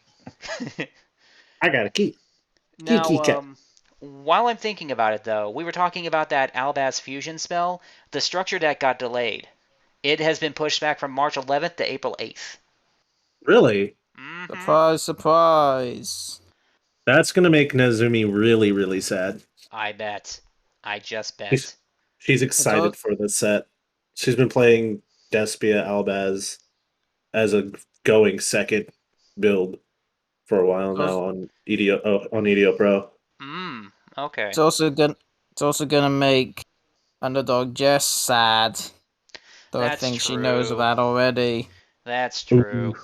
I got a key. Now, while I'm thinking about it, though, we were talking about that Albaz Fusion spell. The structure deck got delayed. It has been pushed back from March 11th to April 8th. Really? Mm-hmm. Surprise, surprise. That's going to make Nezumi really, really sad. I bet. I just bet. She's excited for the set. She's been playing Despia Albaz as a going second build for a while now on EDO Pro. Okay. It's also gonna make Underdog Jess sad. Though I think she knows that already. That's true.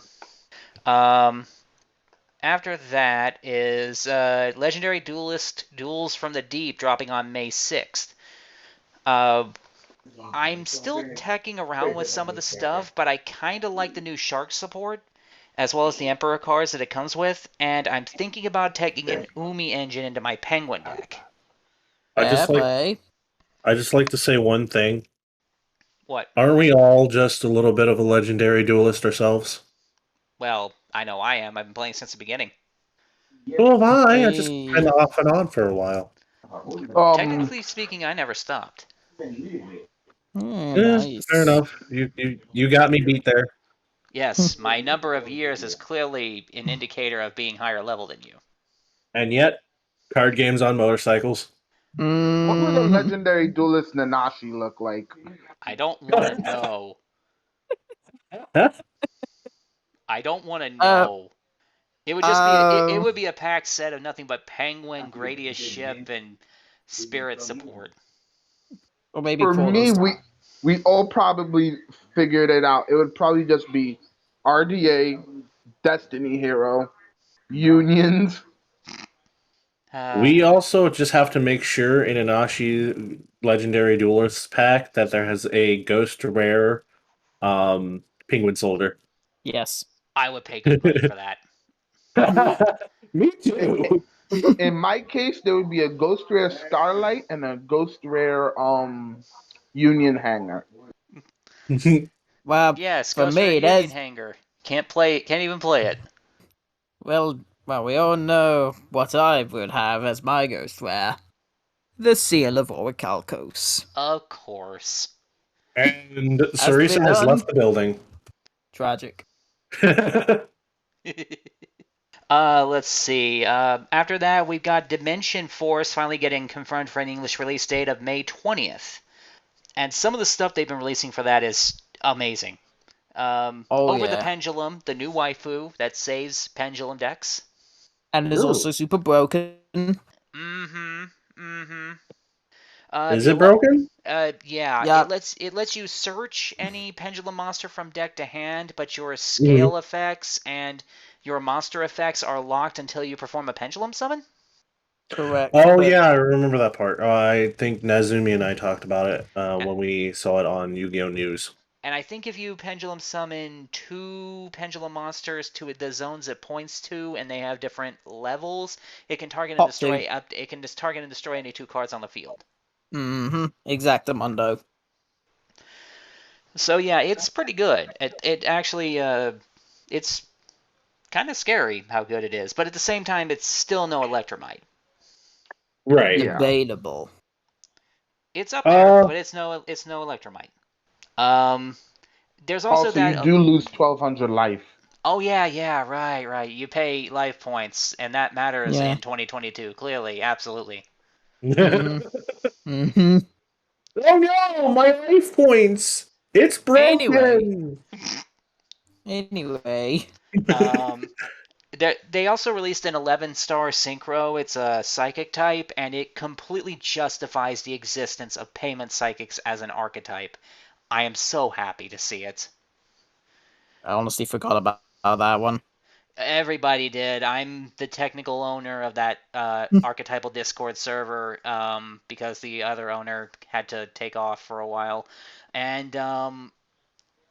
After that is Legendary Duelist Duels from the Deep dropping on May 6th. I'm still teching around with some of the stuff, but I kind of like the new shark support, as well as the Emperor cards that it comes with, and I'm thinking about taking an Umi engine into my Penguin deck. I Fair just like play. I just like to say one thing. What? Aren't we all just a little bit of a legendary duelist ourselves? Well, I know I am. I've been playing since the beginning. So have I. I just Hey. kind of off and on for a while. Technically speaking, I never stopped. Nice. Fair enough. You got me beat there. Yes, my number of years is clearly an indicator of being higher level than you. And yet, card games on motorcycles. What would a Mm, legendary duelist Nanashi look like? I don't want to know. Huh? I don't want to uh, know. It would just be it um, would be a packed set of nothing but Penguin, Gradius ship, and Spirit support. or maybe For me, crawlers. we all probably figured it out. It would probably just be RDA, Destiny Hero, Unions. We also just have to make sure in Inashi Legendary Duelist pack that there has a Ghost Rare Penguin Soldier. Yes. I would pay good money for that. Me In, too. in my case, there would be a Ghost Rare Starlight and a Ghost Rare Union Hanger. Well, Yes, for Ghost Rare me, Union there's Hanger. Can't even play it. well, we all know what I would have as my ghost rare: the seal of Orichalcos. Of course. And Has to be Sarisa has done. left the building. Tragic. Let's see. After that, we've got Dimension Force finally getting confirmed for an English release date of May 20th. And some of the stuff they've been releasing for that is amazing. Oh Over the yeah, Pendulum, the new waifu that saves Pendulum decks. and is Ooh. also super broken. Mm-hmm. Mm-hmm. Is it broken? Yeah, Yeah, it lets you search any pendulum monster from deck to hand, but your Mhm. scale effects and your monster effects are locked until you perform a pendulum summon. correct. Oh But yeah, I remember that part. I think Nazumi and I talked about it And, when we saw it on Yu-Gi-Oh! News. and I think if you pendulum summon two pendulum monsters to the zones it points to, and they have different levels, it can target and top two. destroy it can just target and destroy any two cards on the field. Mm-hmm. Exactamundo. So yeah, it's pretty good. It actually it's kind of scary how good it is, but at the same time, it's still no Electromite. Right. Yeah. Debatable. It's up there, Uh, but it's no Electromite. Um, there's also Also, you that. do lose 1,200 life. Oh yeah, right. You pay life points, and that matters Yeah. in 2022. Clearly, absolutely. Mm-hmm. Mm-hmm. Oh no, my life points! It's Anyway. broken! Anyway. Um, they also released an 11-star synchro. It's a psychic type, and it completely justifies the existence of payment psychics as an archetype. I am so happy to see it. I honestly forgot about that one. Everybody did. I'm the technical owner of that archetypal Discord server because the other owner had to take off for a while. And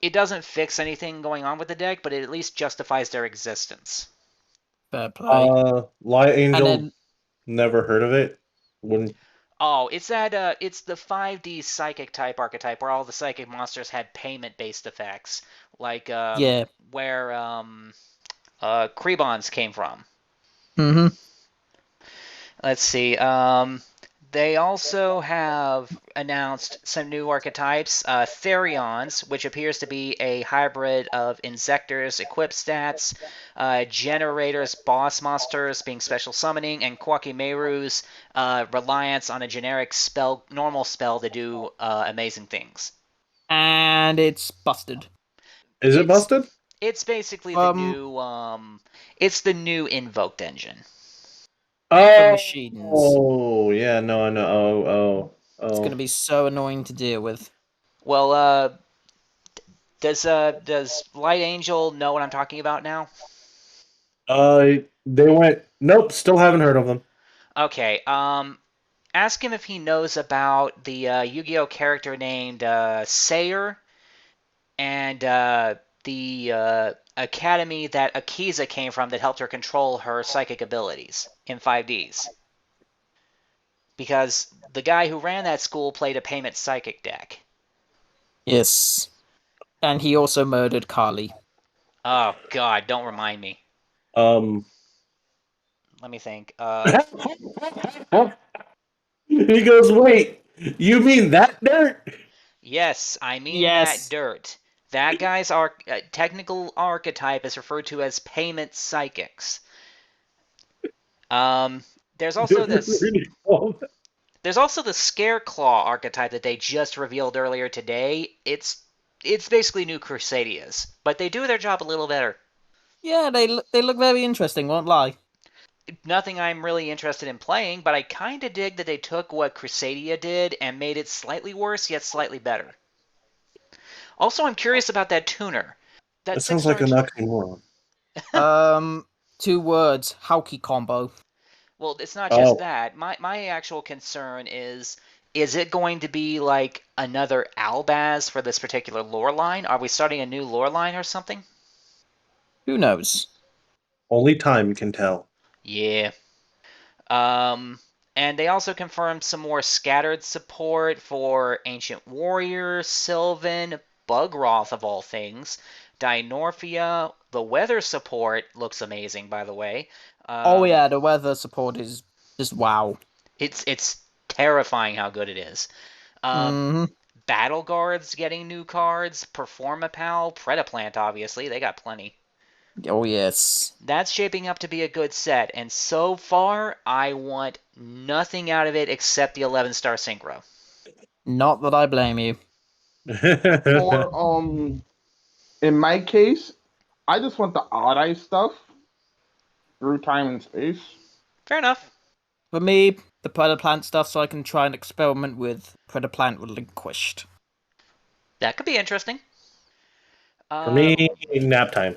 it doesn't fix anything going on with the deck, but it at least justifies their existence. Fair play. Light And Angel, then never heard of it. Wouldn't. Oh, it's the 5D psychic type archetype where all the psychic monsters had payment based effects, like yeah. where Krebons came from. Mm-hmm. Let's see. They also have announced some new archetypes. Therions, which appears to be a hybrid of Inzektors, equip stats, Generators, boss monsters being special summoning, and Quakimeru's reliance on a generic spell, normal spell to do amazing things. And it's busted. Is it It's busted? it's basically Um, it's the new invoked engine. for machines. Oh, yeah, no, I know. It's Oh. gonna be so annoying to deal with. Well, does Light Angel know what I'm talking about now? They went, nope, still haven't heard of them. Okay. ask him if he knows about the Yu-Gi-Oh character named Sayer and the academy that Akiza came from that helped her control her psychic abilities in 5Ds. Because the guy who ran that school played a payment psychic deck. Yes. And he also murdered Carly. Oh, God, don't remind me. Um, Let me think. he goes, wait, you mean that dirt? Yes, I mean that Yes. dirt. That guy's technical archetype is referred to as payment psychics. There's also this. There's also the Scareclaw archetype that they just revealed earlier today. It's basically new Crusadias, but they do their job a little better. Yeah, they look very interesting, won't lie. Nothing I'm really interested in playing, but I kind of dig that they took what Crusadia did and made it slightly worse, yet slightly better. Also, I'm curious about that tuner. That sounds like an oxymoron. 2 words, Hauki combo. Well, it's not just that. My actual concern is it going to be like another Albaz for this particular lore line? Are we starting a new lore line or something? Who knows? Only time can tell. Yeah. And they also confirmed some more scattered support for Ancient Warrior, Sylvan, Bugroth of all things, Dinorphia. The weather support looks amazing, by the way. Oh yeah, the weather support is just wow. It's terrifying how good it is. Battle Guards getting new cards, Performapal, Predaplant, obviously, they got plenty. Oh yes. That's shaping up to be a good set, and so far, I want nothing out of it except the 11-star Synchro. Not that I blame you. For in my case, I just want the odd eye stuff through time and space. Fair enough. For me, the Predaplant stuff, so I can try and experiment with Predaplant Relinquished. That could be interesting. For me, nap time.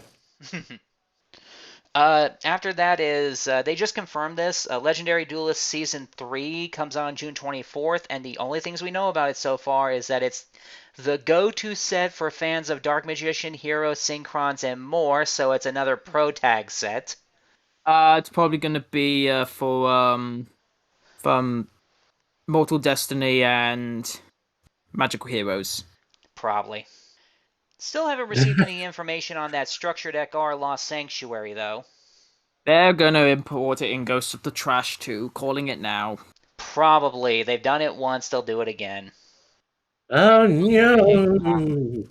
After that is, they just confirmed this. Legendary Duelist Season 3 comes on June 24th, and the only things we know about it so far is that it's the go-to set for fans of Dark Magician, Hero, Synchrons, and more, so it's another Pro Tag set. It's probably going to be from Mortal Destiny and Magical Heroes. Probably. Still haven't received any information on that Structured XR Lost Sanctuary, though. They're going to import it in Ghosts of the Trash too, calling it now. Probably. They've done it once, they'll do it again. Oh no!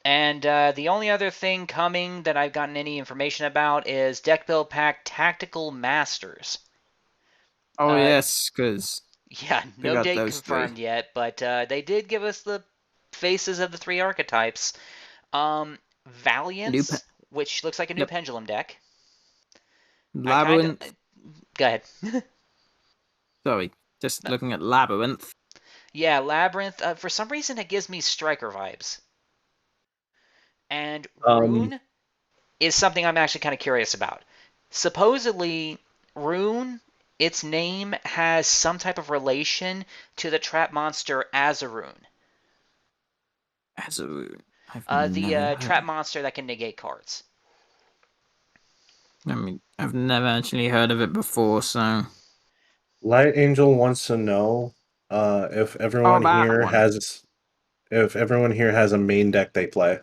And the only other thing coming that I've gotten any information about is Deck Build Pack Tactical Masters. Oh yes, because yeah, no date confirmed yet, but they did give us the faces of the 3 archetypes. Valiance, which looks like a new Pendulum deck. Labyrinth. Go ahead. Sorry, just looking at Labyrinth. Yeah, Labyrinth. For some reason, it gives me Striker vibes. And Rune is something I'm actually kind of curious about. Supposedly, Rune, its name has some type of relation to the trap monster Azaroon. Azaroon? The trap monster that can negate cards. I mean, I've never actually heard of it before, so... Light Angel wants to know if everyone here has a main deck they play.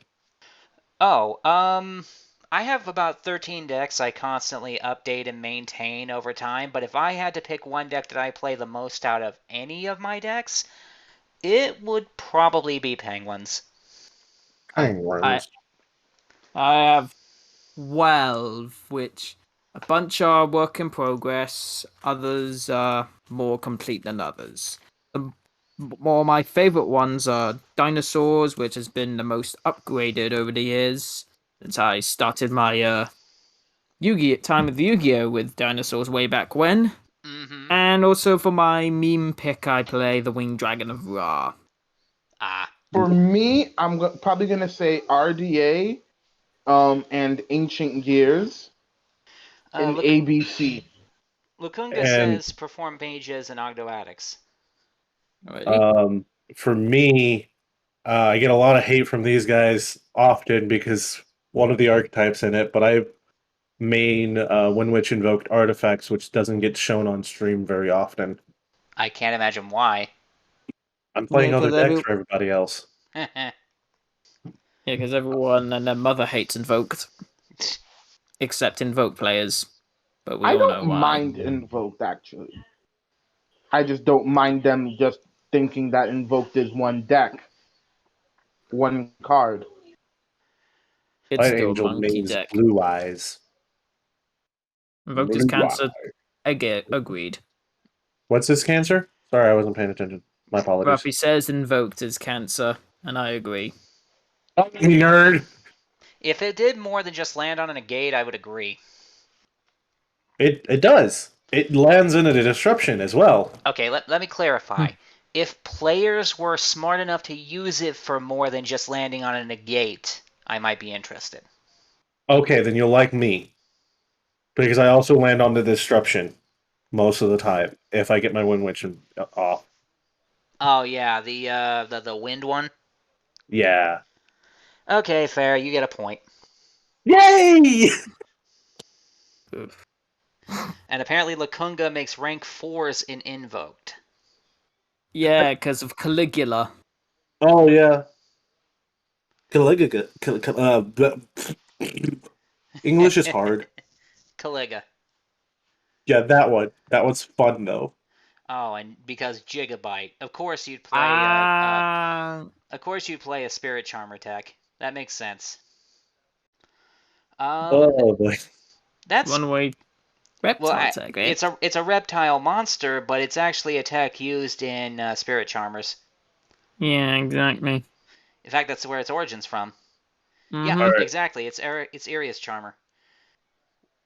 Oh, I have about 13 decks I constantly update and maintain over time, but if I had to pick one deck that I play the most out of any of my decks, it would probably be Penguins. Penguins. I have 12, which a bunch are work in progress, others are more complete than others. More my favorite ones are Dinosaurs, which has been the most upgraded over the years since I started my Yu-Gi-Oh time with Yu-Gi-Oh with Dinosaurs way back when. Mm-hmm. And also for my meme pick, I play the Winged Dragon of Ra. For me, I'm probably gonna say RDA, and Ancient Gears, and ABC. Lekunga And says perform mages and Ogdoadics. Alrighty. for me, I get a lot of hate from these guys often because one of the archetypes in it, but I main when witch invoked artifacts, which doesn't get shown on stream very often. I can't imagine why. I'm playing Yeah, other 'cause decks for everybody else. Yeah, because everyone and their mother hates Invoked. Except Invoke players. But we I all know don't why. mind Invoked, actually. I just don't mind them just thinking that Invoked is one deck. One card. It's Light still a Angel monkey means deck. blue eyes. Invoked is Blue cancer. eye. Agreed. What's this cancer? Sorry, I wasn't paying attention. My apologies. Ruffy says Invoked is cancer, and I agree. Nerd. If it did more than just land on a negate, I would agree. It does. It lands in a disruption as well. Okay, let me clarify. If players were smart enough to use it for more than just landing on a negate, I might be interested. Okay, then you'll like me. Because I also land on the disruption most of the time if I get my Wind Witch off. Oh yeah, the wind one. Yeah. Okay, fair. You get a point. Yay! And apparently Lekunga makes rank 4s in Invoked. Yeah, because of Caligula. Oh yeah. Caligula. English is hard. Caliga. Yeah, that one. That one's fun though. Oh, and because Gigabyte. Of course you'd play of course you'd play a Spirit Charmer tech. That makes sense. Oh boy. That's One-way reptile tag, right? it's a reptile monster, but it's actually a tech used in Spirit Charmers. Yeah, exactly. In fact, that's where its origins from. Yeah, Alright. exactly. It's Arius Charmer.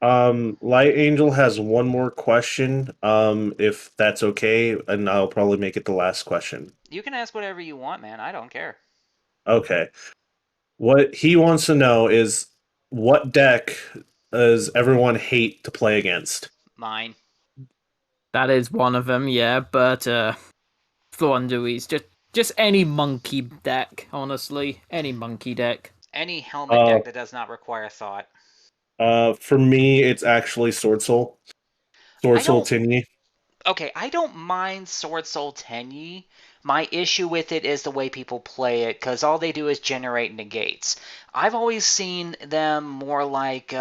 Light Angel has one more question. If that's okay, and I'll probably make it the last question. You can ask whatever you want, man. I don't care. Okay. What he wants to know is what deck does everyone hate to play against? Mine. That is one of them, yeah, but Thorndery's just any monkey deck, honestly. Any monkey deck. Any helmet deck that does not require thought. For me, it's actually Sword Soul. Sword Soul Tinny. Okay, I don't mind Sword Soul Tenyi. My issue with it is the way people play it, because all they do is generate negates. I've always seen them more like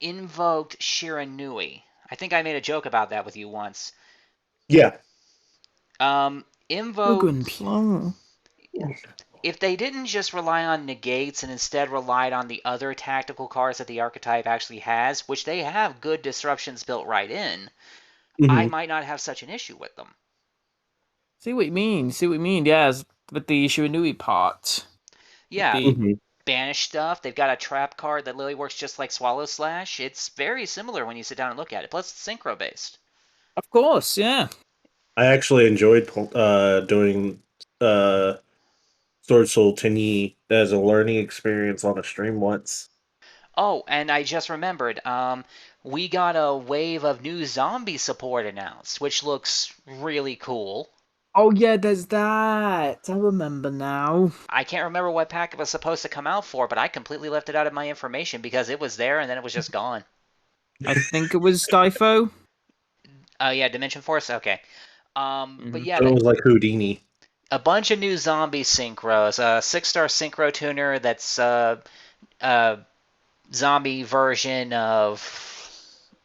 invoked Shiranui. I think I made a joke about that with you once. Yeah. Invoked. If they didn't just rely on negates and instead relied on the other tactical cards that the archetype actually has, which they have good disruptions built right in, I might not have such an issue with them. See what you mean, yeah, with the Shiranui part. Yeah, banish stuff. They've got a trap card that literally works just like Swallow Slash. It's very similar when you sit down and look at it. Plus, it's synchro-based. Of course, yeah. I actually enjoyed doing Sword Soul Tinny as a learning experience on a stream once. Oh, and I just remembered, we got a wave of new zombie support announced, which looks really cool. Oh yeah, there's that. I remember now. I can't remember what pack it was supposed to come out for, but I completely left it out of my information because it was there and then it was just gone. I think it was Scythe. Oh yeah, Dimension Force? Okay. But yeah, it was like Houdini. A bunch of new zombie synchros. A 6-star synchro tuner that's zombie version of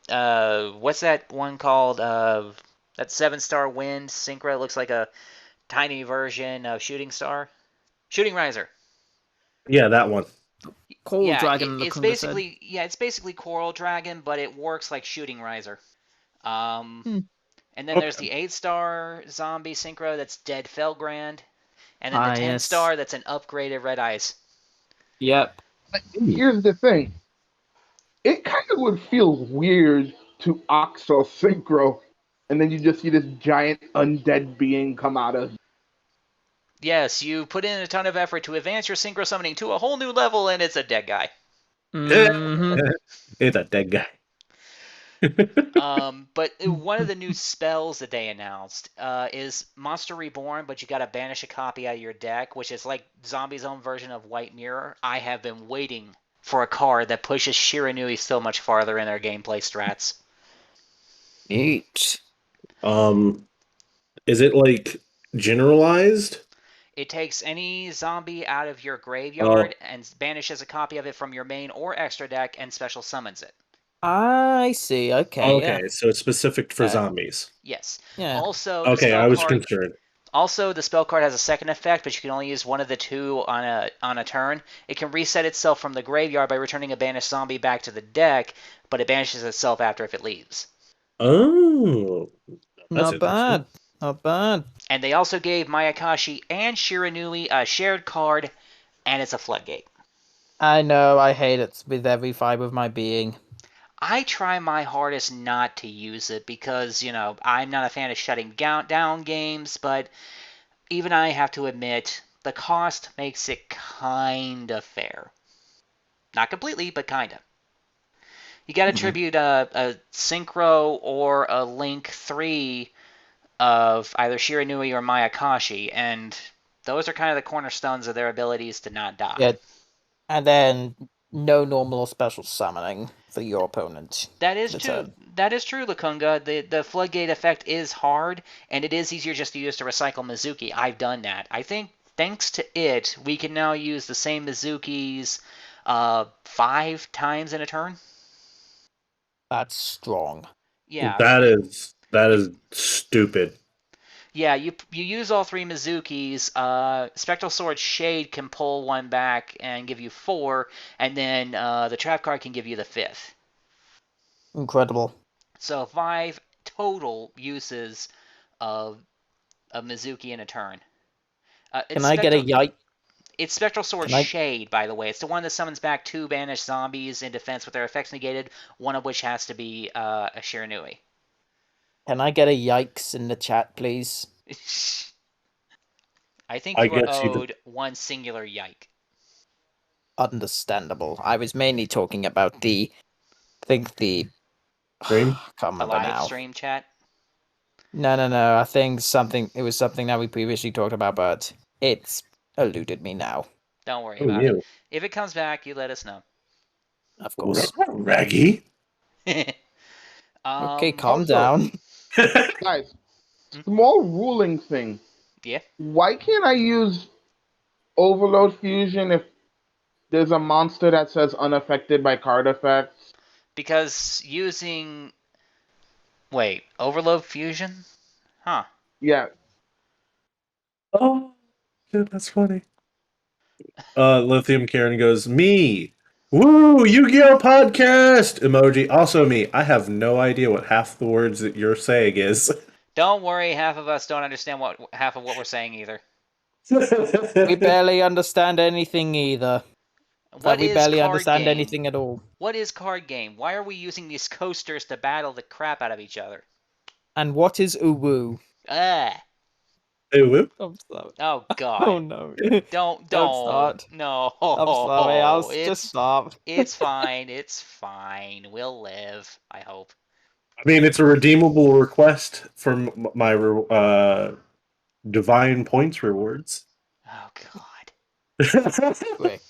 what's that one called? That 7-star wind synchro looks like a tiny version of Shooting Riser. Yeah, that one. Coral Dragon. It's basically Coral Dragon, but it works like Shooting Riser. And then there's the 8-star zombie synchro that's Dead Felgrand, and then the 10-star that's an upgraded Red Eyes. Yep. But here's the thing. It kind of would feel weird to Oxo Synchro, and then you just see this giant undead being come out of. Yes, you put in a ton of effort to advance your synchro summoning to a whole new level, and it's a dead guy. It's a dead guy. But one of the new spells that they announced is Monster Reborn, but you got to banish a copy out of your deck, which is like Zombie's own version of White Mirror. I have been waiting for a card that pushes Shiranui so much farther in their gameplay strats. Neat. Is it like generalized? It takes any zombie out of your graveyard Oh, and banishes a copy of it from your main or extra deck and special summons it. I see. Okay. okay, so it's specific for zombies. Yes. Yeah. Also, the Okay, spell I was card. concerned. Also, the spell card has a second effect, but you can only use one of the two on a turn. It can reset itself from the graveyard by returning a banished zombie back to the deck, but it banishes itself after if it leaves. Oh, that's Not interesting. bad. Not bad. And they also gave Mayakashi and Shiranui a shared card, and it's a floodgate. I know. I hate it with every fiber of my being. I try my hardest not to use it because, I'm not a fan of shutting down games, but even I have to admit, the cost makes it kind of fair. Not completely, but kind of. You got to tribute a Synchro or a Link 3 of either Shiranui or Mayakashi, and those are kind of the cornerstones of their abilities to not die. Yeah. And then no normal or special summoning for your opponent. That is The true. turn. That is true, Lekunga. The floodgate effect is hard, and it is easier just to use to recycle Mizuki. I've done that. I think thanks to it, we can now use the same Mizukis 5 times in a turn. That's strong. Yeah. That is stupid. Yeah, you use all 3 Mizukis. Spectral Sword Shade can pull 1 back and give you 4, and then the trap card can give you the 5th. Incredible. So 5 total uses of Mizuki in a turn. Can I get a yike? It's Spectral Sword Can I- Shade, by the way. It's the one that summons back 2 banished zombies in defense with their effects negated, one of which has to be a Shiranui. Can I get a yikes in the chat, please? I think I you are guess you owed 1 singular yike. Understandable. I was mainly talking about the Stream? can't A remember live now. stream chat? No. I think it was something that we previously talked about, but it's eluded me now. Don't worry Oh, about it. you. If it comes back, you let us know. Of course. Raggy. Okay, calm Also- down. Guys, small ruling thing. Yeah. Why can't I use Overload Fusion if there's a monster that says unaffected by card effects? Because using... Wait, Overload Fusion? Huh. Yeah. Oh, yeah, that's funny. Lithium Karen goes, me. Woo, Yu-Gi-Oh! Podcast! Emoji. Also me. I have no idea what half the words that you're saying is. Don't worry, half of us don't understand half of what we're saying either. We barely understand anything either. What we is barely card understand game? anything at all. What is card game? Why are we using these coasters to battle the crap out of each other? And what is uwu? Ah. Hey, whoop. I'm sorry. Oh God. Oh no. Don't start. No. I'm sorry. I'll It's just stop. it's fine. It's fine. We'll live. I hope. I mean, it's a redeemable request from my divine points rewards. Oh God.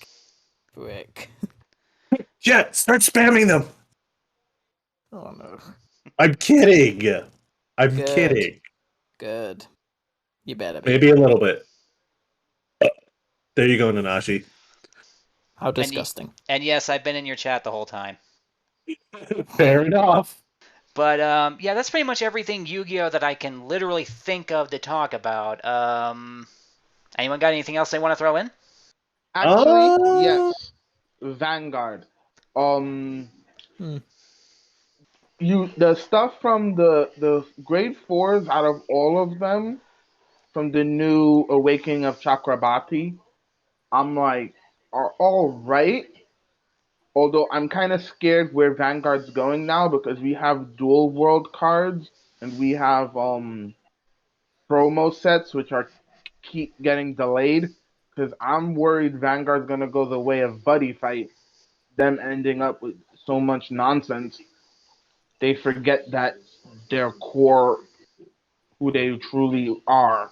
Quick. Jet, start spamming them. Oh no. I'm kidding. I'm Good. kidding. Good. You better be. Maybe a little bit. There you go, Nanashi. How disgusting. And yes, I've been in your chat the whole time. Fair enough. But yeah, that's pretty much everything Yu-Gi-Oh that I can literally think of to talk about. Anyone got anything else they want to throw in? Actually, yes. Vanguard. The stuff from the grade 4s out of all of them, from the new Awakening of Chakrabati, I'm like, are all right. Although I'm kind of scared where Vanguard's going now because we have dual world cards and we have promo sets which are keep getting delayed. Because I'm worried Vanguard's gonna go the way of Buddy Fight, them ending up with so much nonsense. they forget that their core, who they truly are.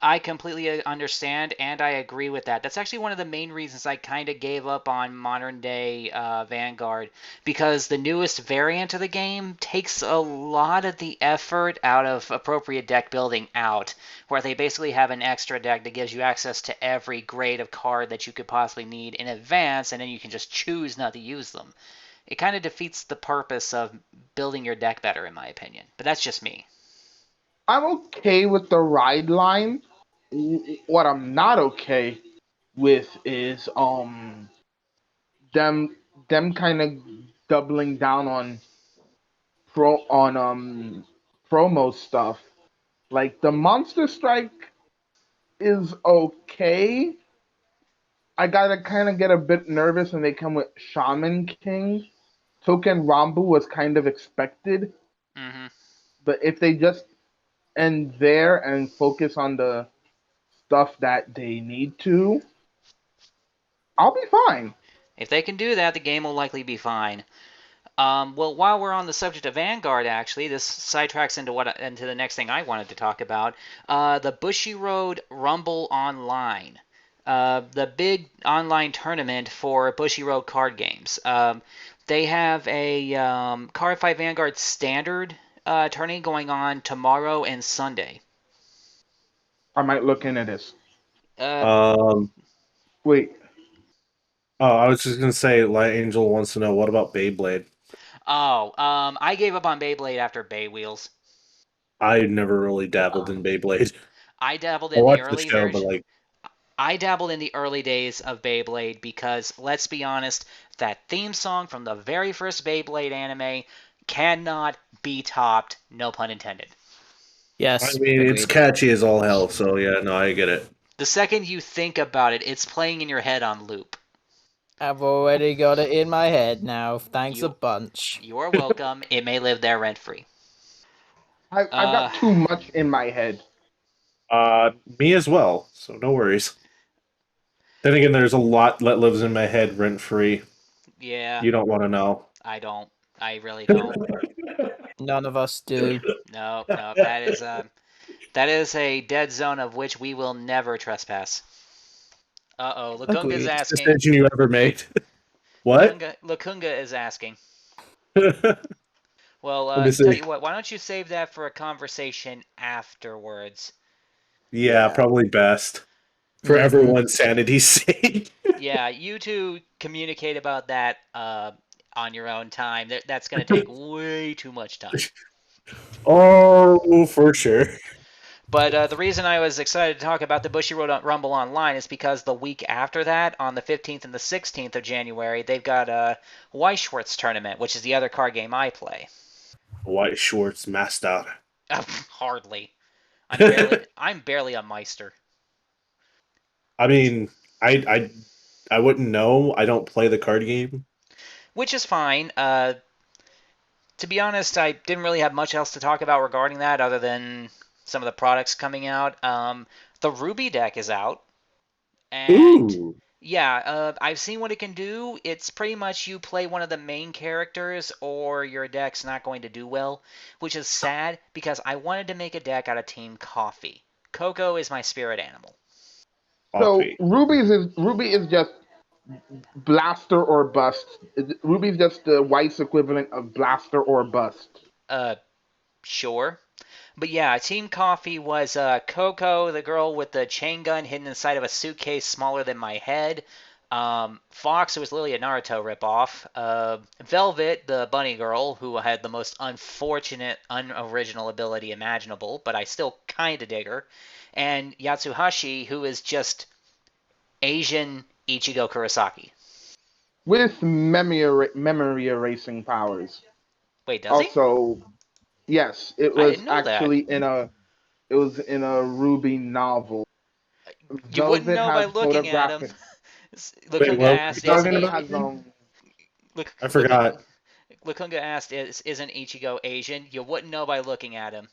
I completely understand, and I agree with that. That's actually one of the main reasons I kind of gave up on modern day Vanguard, because the newest variant of the game takes a lot of the effort out of appropriate deck building out, where they basically have an extra deck that gives you access to every grade of card that you could possibly need in advance, and then you can just choose not to use them. It kind of defeats the purpose of building your deck better, in my opinion. But that's just me. I'm okay with the ride line. What I'm not okay with is them kind of doubling down on promo stuff. Like the Monster Strike is okay. I gotta kind of get a bit nervous when they come with Shaman King. Token Rambu was kind of expected, Hmm. but if they just end there and focus on the stuff that they need to, I'll be fine. If they can do that, the game will likely be fine. Well, while we're on the subject of Vanguard, actually, this sidetracks into the next thing I wanted to talk about. The Bushiroad Rumble Online, the big online tournament for Bushiroad card games. They have a Card Fight Vanguard Standard tourney going on tomorrow and Sunday. I might look into this. Uh, Um, Wait, I was just gonna say, Light Angel wants to know what about Beyblade. I gave up on Beyblade after Bay Wheels. I never really dabbled in Beyblade. I dabbled I in the watched the early show, but version. like, I dabbled in the early days of Beyblade because, let's be honest, that theme song from the very first Beyblade anime cannot be topped, no pun intended. I Yes, mean, it's agreed. catchy as all hell. So yeah, no, I get it. The second you think about it, it's playing in your head on loop. I've already got it in my head now. Thanks a You, bunch. you're welcome. It may live there rent free. I've Uh, got too much in my head. Me as well. So no worries. Then again, there's a lot that lives in my head rent free. yeah, You don't want to know. I don't. I really don't. None of us do. No, no, that is a dead zone of which we will never trespass. Uh-oh, Lekunga's Agreed. Best asking. decision you ever made. What? Lekunga is asking. Let Well, me tell see. you what, why don't you save that for a conversation afterwards? Yeah, probably best for Mm-hmm. everyone's sanity's sake. Yeah, you two communicate about that on your own time. That's going to take way too much time. Oh, for sure. But the reason I was excited to talk about the Bushiroad Rumble Online is because the week after that, on the 15th and the 16th of January, they've got a Weisschwartz tournament, which is the other card game I play. White Schwartz Master. Hardly. I'm barely a Meister. I mean, I wouldn't know. I don't play the card game. Which is fine. To be honest, I didn't really have much else to talk about regarding that other than some of the products coming out. The Ruby deck is out, and Ooh. yeah, I've seen what it can do. It's pretty much you play one of the main characters, or your deck's not going to do well, which is sad because I wanted to make a deck out of Team Coffee. Coco is my spirit animal. So Coffee. Ruby is just blaster or bust. Ruby's just the White's equivalent of blaster or bust. Uh, sure. But yeah, Team Coffee was Coco, the girl with the chain gun hidden inside of a suitcase smaller than my head. Fox, who was literally a Naruto ripoff. Velvet, the bunny girl, who had the most unfortunate, unoriginal ability imaginable, but I still kind of dig her. And Yatsuhashi, who is just Asian Ichigo Kurosaki. With memory erasing powers. Wait, does he? Also, yes, I didn't know that. it was in a Ruby novel. You wouldn't Velvet know by has looking at him. photographic. Wait, Lekunga what were we asked, "Isn't talking Velvet he?" about has again? Look, I Lekunga, forgot. Lekunga asked, "Isn't Ichigo Asian?" You wouldn't know by looking at him.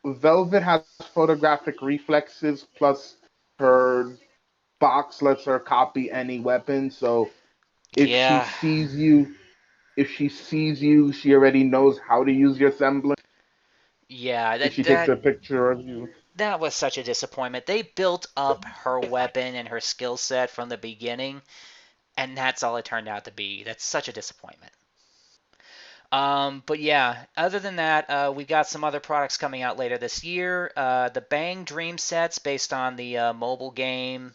Velvet has photographic reflexes plus her box lets her copy any weapon. So if she Yeah, sees you if she sees you, she already knows how to use your semblance. Yeah, If that she takes that a picture of you. that was such a disappointment. They built up her weapon and her skill set from the beginning, and that's all it turned out to be. That's such a disappointment. But yeah, other than that, we got some other products coming out later this year. The Bang Dream sets based on the mobile game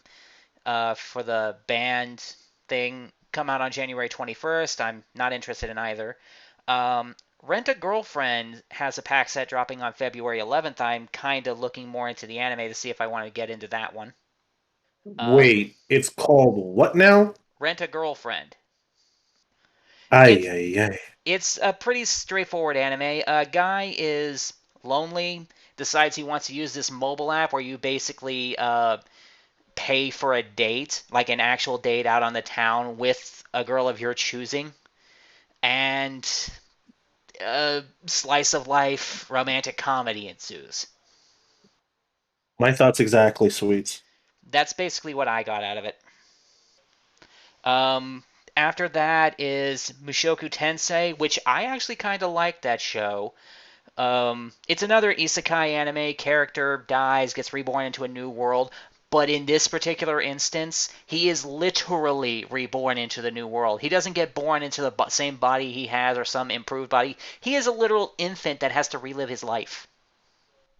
for the band thing come out on January 21st. I'm not interested in either. Rent a Girlfriend has a pack set dropping on February 11th. I'm kind of looking more into the anime to see if I want to get into that one. Wait, it's called what now? Rent a Girlfriend. Ay, It's ay, ay. it's a pretty straightforward anime. A guy is lonely, decides he wants to use this mobile app where you basically pay for a date, like an actual date out on the town with a girl of your choosing, and a slice of life romantic comedy ensues. My thoughts exactly, sweets. That's basically what I got out of it. Um, After that is Mushoku Tensei, which I actually kind of like that show. It's another isekai anime. Character dies, gets reborn into a new world. But in this particular instance, he is literally reborn into the new world. He doesn't get born into the same body he has or some improved body. He is a literal infant that has to relive his life.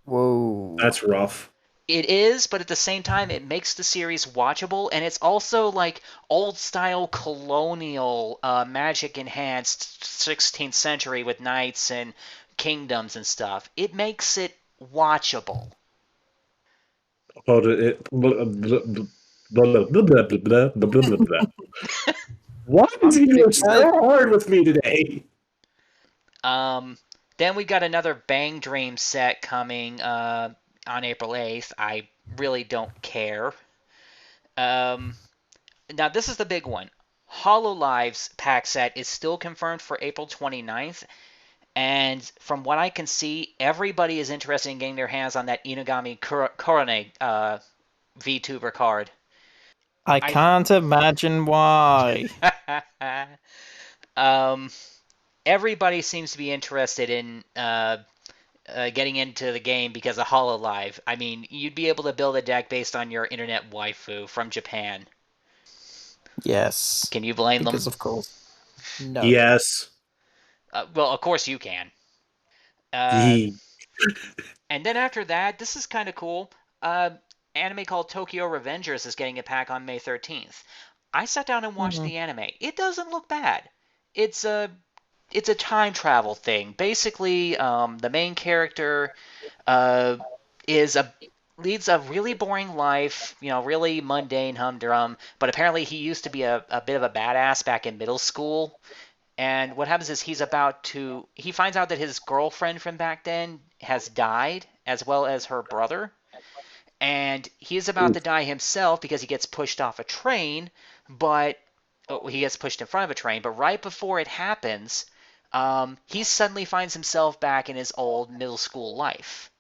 Whoa. That's rough. It is, but at the same time, it makes the series watchable, and it's also like old style colonial, magic enhanced 16th century with knights and kingdoms and stuff. It makes it watchable. About it. Blah, blah, blah, blah, blah, blah, blah, blah, blah. Why is he doing so hard with me today? Um, then we got another Bang Dream set coming on April 8th. I really don't care. Um, Now, this is the big one. HoloLive's pack set is still confirmed for April 29th, and from what I can see, everybody is interested in getting their hands on that Inugami Korone VTuber card. I can't imagine why. um, Everybody seems to be interested in getting into the game because of HoloLive. I mean, you'd be able to build a deck based on your internet waifu from Japan. Yes. Can you blame them? Because of course. No. Yes. Well, of course you can. He. And then after that, this is kind of cool. Uh, Anime called Tokyo Revengers is getting a pack on May 13th. I sat down and watched the anime. It doesn't look bad. It's a time travel thing. Basically, the main character uh, is a leads a really boring life, really mundane, humdrum. But apparently, he used to be a bit of a badass back in middle school. And what happens is he finds out that his girlfriend from back then has died, as well as her brother. And he's about to die himself because he gets pushed off a train, but he gets pushed in front of a train. But right before it happens, he suddenly finds himself back in his old middle school life.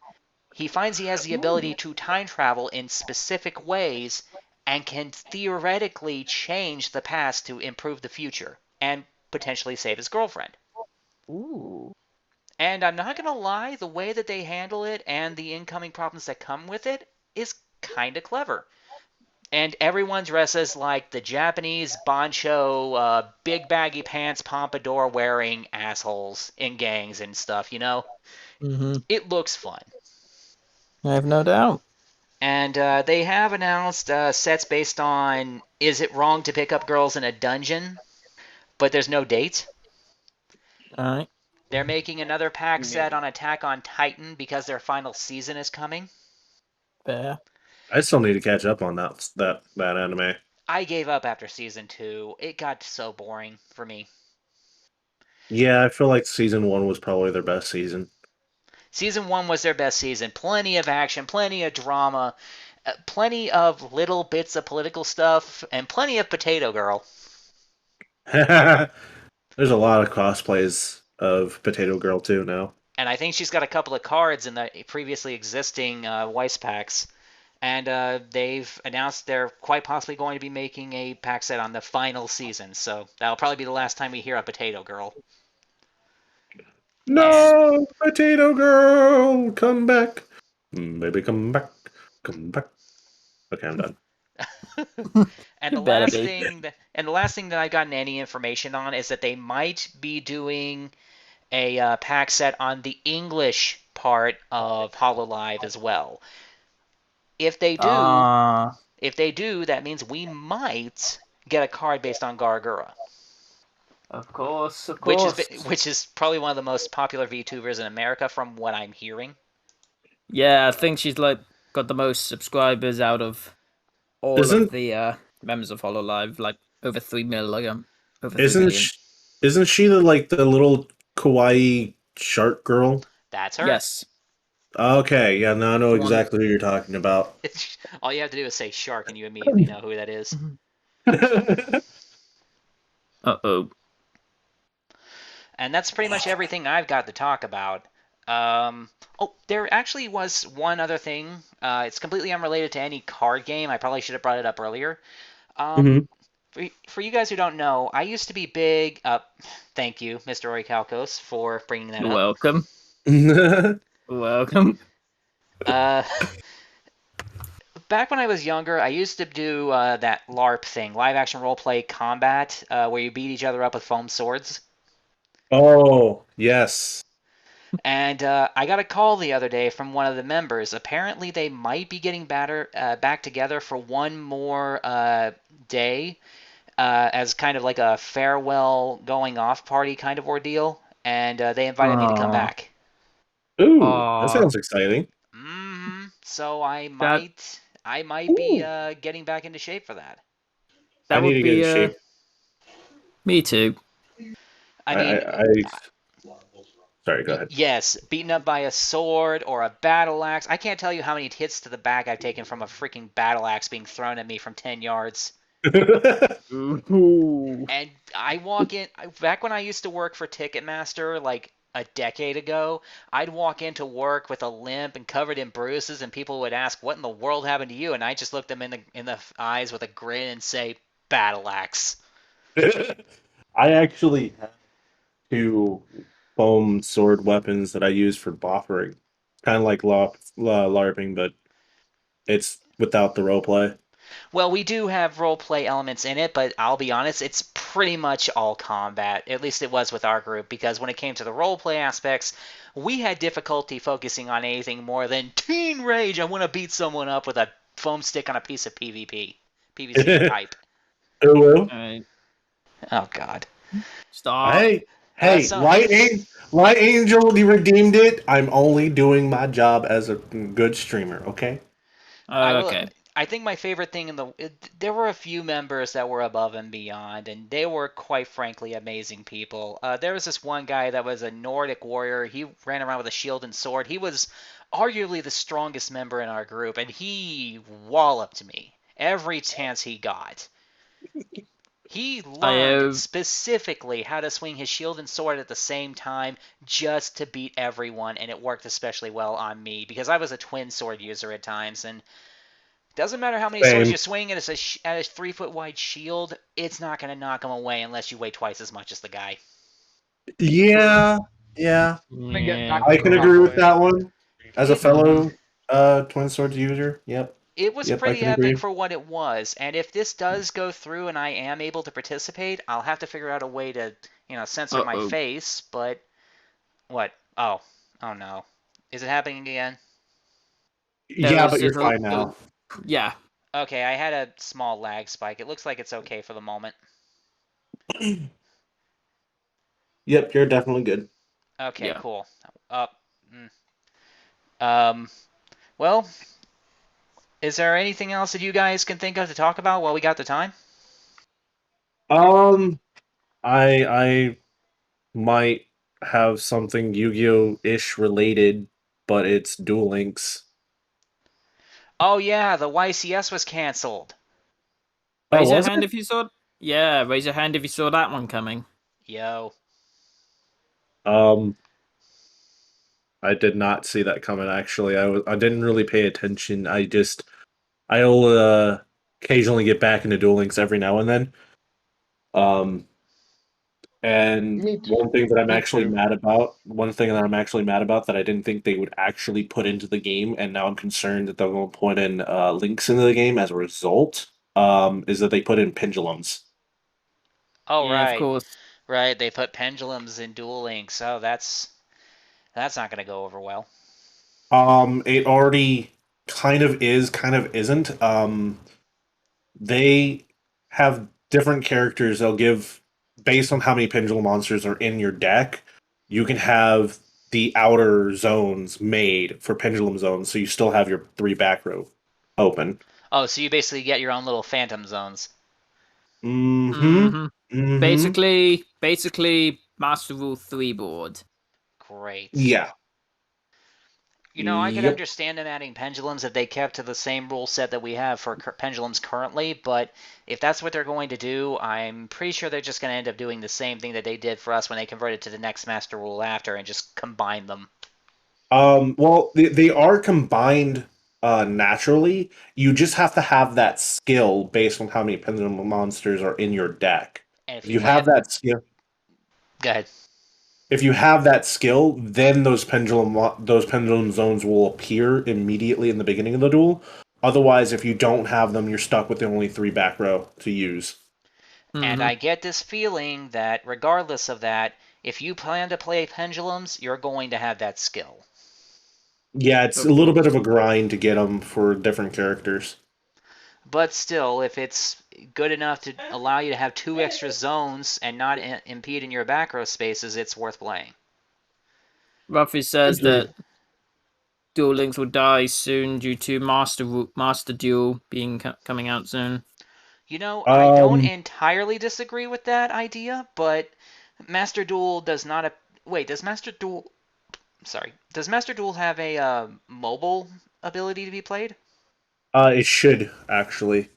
He finds he has the ability to time travel in specific ways and can theoretically change the past to improve the future and potentially save his girlfriend. Ooh. And I'm not going to lie, the way that they handle it and the incoming problems that come with it is kind of clever. And everyone dresses like the Japanese bancho, big baggy pants, pompadour wearing assholes in gangs and stuff, Mm-hmm. It looks fun. I have no doubt. And they have announced sets based on Is It Wrong to Pick Up Girls in a Dungeon? But there's no date. Alright. They're making another pack set on Attack on Titan because their final season is coming. Fair. I still need to catch up on that anime. I gave up after season 2. It got so boring for me. Yeah, I feel like season 1 was probably their best season. Season 1 was their best season. Plenty of action, plenty of drama, plenty of little bits of political stuff, and plenty of Potato Girl. There's a lot of cosplays of Potato Girl too now. And I think she's got a couple of cards in the previously existing Weiss packs. And they've announced they're quite possibly going to be making a pack set on the final season. So that'll probably be the last time we hear a Potato Girl. No, Potato Girl, come back. Baby, come back. Come back. Okay, I'm done. And the Better last be. thing that I've gotten any information on is that they might be doing a pack set on the English part of Hololive as well. If they do, Ah, that means we might get a card based on Gargura, of course, of which is course. which is probably one of the most popular VTubers in America, from what I'm hearing. Yeah, I think she's like got the most subscribers out of all of Isn't the members of Hololive, like over 3 million, over 3 isn't million. she, isn't she the little kawaii shark girl? That's her. Yes, Okay, yeah, now I know the one. exactly who you're talking about. All you have to do is say shark, and you immediately know who that is. Uh-oh. And that's pretty much everything I've got to talk about. Oh, there actually was one other thing. It's completely unrelated to any card game. I probably should have brought it up earlier. Mhm. For you guys who don't know, I used to be big. Thank you, Mr. Orichalcos, for bringing that You're up. welcome. Welcome. Uh, Back when I was younger, I used to do that LARP thing, live action role play combat, where you beat each other up with foam swords. Oh, yes. And I got a call the other day from one of the members. Apparently, they might be getting back together for one more day as kind of like a farewell going off party kind of ordeal. And they invited me to come Aw. back. Ooh, that Aw. sounds exciting. So I That might be Ooh. getting back into shape for that. I that need would to get in be shape. me too. I I, mean, I, I sorry, go ahead. yes, beaten up by a sword or a battle axe. I can't tell you how many hits to the back I've taken from a freaking battle axe being thrown at me from 10 yards. Ooh. And I walk in, back when I used to work for Ticketmaster, like a decade ago, I'd walk into work with a limp and covered in bruises, and people would ask, "What in the world happened to you?" And I just look them in the eyes with a grin and say, "Battle axe." I actually have two foam sword weapons that I use for buffering. Kind of like LARPing, but it's without the roleplay. Well, we do have role play elements in it, but I'll be honest, it's pretty much all combat. At least it was with our group, because when it came to the role play aspects, we had difficulty focusing on anything more than teen rage. I want to beat someone up with a foam stick on a piece of PVC pipe. Oh, well. Alright. Oh God. Stop. Hey, So Light Angel, you redeemed it. I'm only doing my job as a good streamer, okay? I will. Okay. I think my favorite thing there were a few members that were above and beyond, and they were quite frankly amazing people. There was this one guy that was a Nordic warrior. He ran around with a shield and sword. He was arguably the strongest member in our group, and he walloped me every chance he got. He I learned specifically how to swing his shield and sword at the same time just to beat everyone, and it worked especially well on me because I was a twin sword user at times, and doesn't matter how many swords Same. you swing at a 3 foot wide shield, it's not going to knock him away unless you weigh twice as much as the guy. Yeah. yeah. I can agree with that one. As a It fellow twin swords user, yep. it was Yep, I pretty can epic agree. for what it was, and if this does go through and I am able to participate, I'll have to figure out a way to, censor my Uh-oh. face, but what? Oh no. Is it happening again? There Yeah, was but you're just fine now. yeah. Okay, I had a small lag spike. It looks like it's okay for the moment. Yep, you're definitely good. Okay, Yeah. cool. Uh, mm. Um, well, is there anything else that you guys can think of to talk about while we got the time? Um, I might have something Yu-Gi-Oh ish related, but it's Duel Links. Oh yeah, the YCS was canceled. Oh, Raise your was hand it? if you saw. Yeah, raise your hand if you saw that one coming. Yo. Um, I did not see that coming. Actually, I didn't really pay attention. I just I'll occasionally get back into Duel Links every now and then. And Me too. one thing that I'm Me actually too. mad about, that I didn't think they would actually put into the game, and now I'm concerned that they're going to put in links into the game as a result, is that they put in pendulums. Oh, Yeah, of right. course. Right, they put pendulums in Duel Links. Oh, that's not going to go over well. It already kind of is, kind of isn't. They have different characters. They'll give based on how many pendulum monsters are in your deck. You can have the outer zones made for pendulum zones, so you still have your 3 back row open. Oh, so you basically get your own little phantom zones. Mm-hmm. hmm Mm-hmm. Basically, Master Rule 3 board. Great. Yeah. You know, I could Yep. understand them adding pendulums if they kept to the same rule set that we have for pendulums currently, but if that's what they're going to do, I'm pretty sure they're just going to end up doing the same thing that they did for us when they converted to the next master rule after and just combine them. Well, they are combined naturally. You just have to have that skill based on how many pendulum monsters are in your deck. And if If you you play have it, that skill, go ahead. if you have that skill, then those pendulum zones will appear immediately in the beginning of the duel. Otherwise, if you don't have them, you're stuck with the only 3 back row to use. And hmm I get this feeling that regardless of that, if you plan to play pendulums, you're going to have that skill. Yeah, it's Of a little bit course. of a grind to get them for different characters. But still, if it's good enough to allow you to have 2 extra zones and not impede in your back row spaces, it's worth playing. Ruffy says Agreed. that Duel Links will die soon due to Master Duel being coming out soon. You know, I don't Um, entirely disagree with that idea, but Master Duel does not. Wait, does Master Duel? Sorry, does Master Duel have a mobile ability to be played? it should actually.